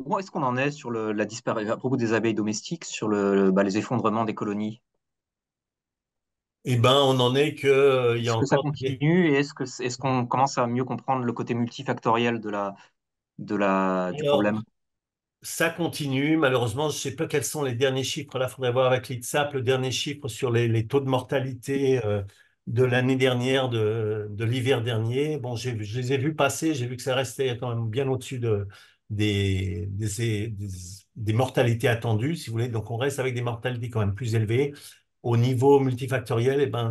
où est-ce qu'on en est sur la disparition à propos des abeilles domestiques, sur les effondrements des colonies? Eh ben, on en est que, il y a Est-ce que ça encore continue et est-ce qu'on commence à mieux comprendre le côté multifactoriel du Alors, problème? ça continue. Malheureusement, je ne sais pas quels sont les derniers chiffres. Là, il faudrait voir avec l'ITSAP le dernier chiffre sur les taux de mortalité de l'année dernière, de l'hiver dernier. Bon, je les ai vus passer. J'ai vu que ça restait quand même bien au-dessus des, des mortalités attendues, si vous voulez. Donc, on reste avec des mortalités quand même plus élevées. Au niveau multifactoriel, eh ben,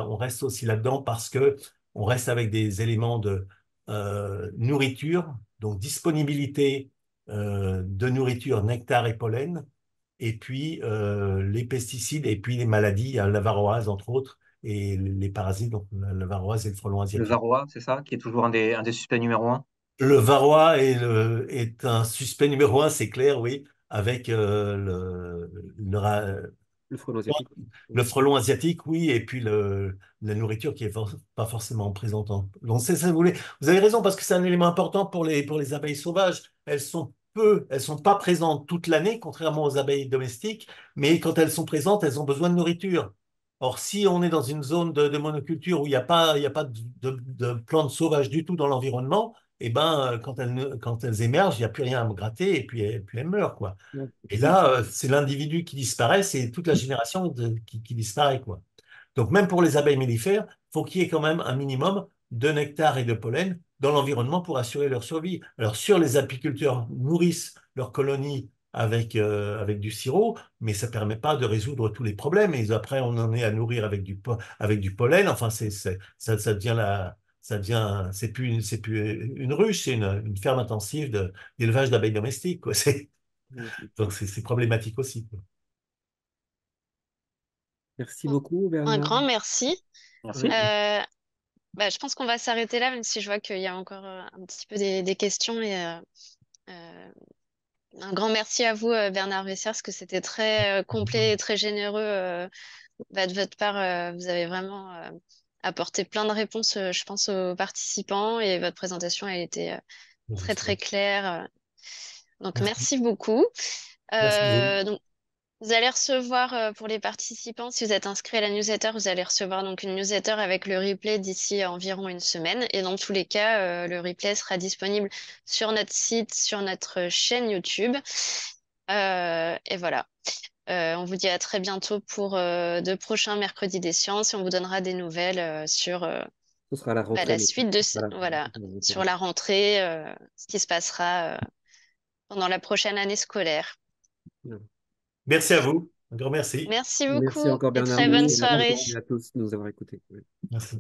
on reste aussi là-dedans parce que on reste avec des éléments de nourriture, donc disponibilité de nourriture, nectar et pollen, et puis les pesticides, et puis les maladies, la varroise entre autres, et les parasites, donc la varroise et le frelon Le asiatique. varroa, c'est ça, qui est toujours un des suspects numéro un? Le varroa est un suspect numéro un, c'est clair, oui, avec Le frelon asiatique. le Oui. frelon asiatique, oui, et puis la nourriture qui est pas forcément présente. Donc, c'est ça, vous avez raison, parce que c'est un élément important pour les abeilles sauvages. Elles sont pas présentes toute l'année, contrairement aux abeilles domestiques, mais quand elles sont présentes, elles ont besoin de nourriture. Or, si on est dans une zone de monoculture où il y a pas de plantes sauvages du tout dans l'environnement, eh ben, quand elles émergent, il n'y a plus rien à me gratter, et puis elles meurent, quoi. Ouais. Et là, c'est l'individu qui disparaît, c'est toute la génération qui disparaît, quoi. Donc, même pour les abeilles mellifères, faut qu'il y ait quand même un minimum de nectar et de pollen dans l'environnement pour assurer leur survie. Alors, sur les apiculteurs nourrissent leurs colonies avec du sirop, mais ça permet pas de résoudre tous les problèmes. Et après, on en est à nourrir avec du pollen. Enfin, ça devient c'est plus une ruche, c'est une ferme intensive d'élevage d'abeilles domestiques, quoi. Ouais. Donc, c'est problématique aussi, quoi. Merci beaucoup, Un Bernard. grand merci. Merci. Ouais. Euh, je pense qu'on va s'arrêter là, même si je vois qu'il y a encore un petit peu des questions. Euh, un grand merci à vous, Bernard Vessière, parce que c'était très complet et très généreux de votre part. Vous avez vraiment apporté plein de réponses, je pense, aux participants et votre présentation, elle était très, très claire. Donc, Merci. merci beaucoup. Merci à vous. Donc, vous allez recevoir pour les participants, si vous êtes inscrit à la newsletter, vous allez recevoir donc une newsletter avec le replay d'ici environ une semaine. Et dans tous les cas, le replay sera disponible sur notre site, sur notre chaîne YouTube. Et voilà. On vous dit à très bientôt pour de prochains mercredis des sciences et on vous donnera des nouvelles sur Ce sera à la rentrée. la mais suite de voilà, voilà, on va sur faire. la rentrée, ce qui se passera pendant la prochaine année scolaire. Voilà. Merci à vous. Un grand merci. Merci Merci beaucoup encore et Bernard, très bonne merci soirée. à tous de nous avoir écoutés. Merci.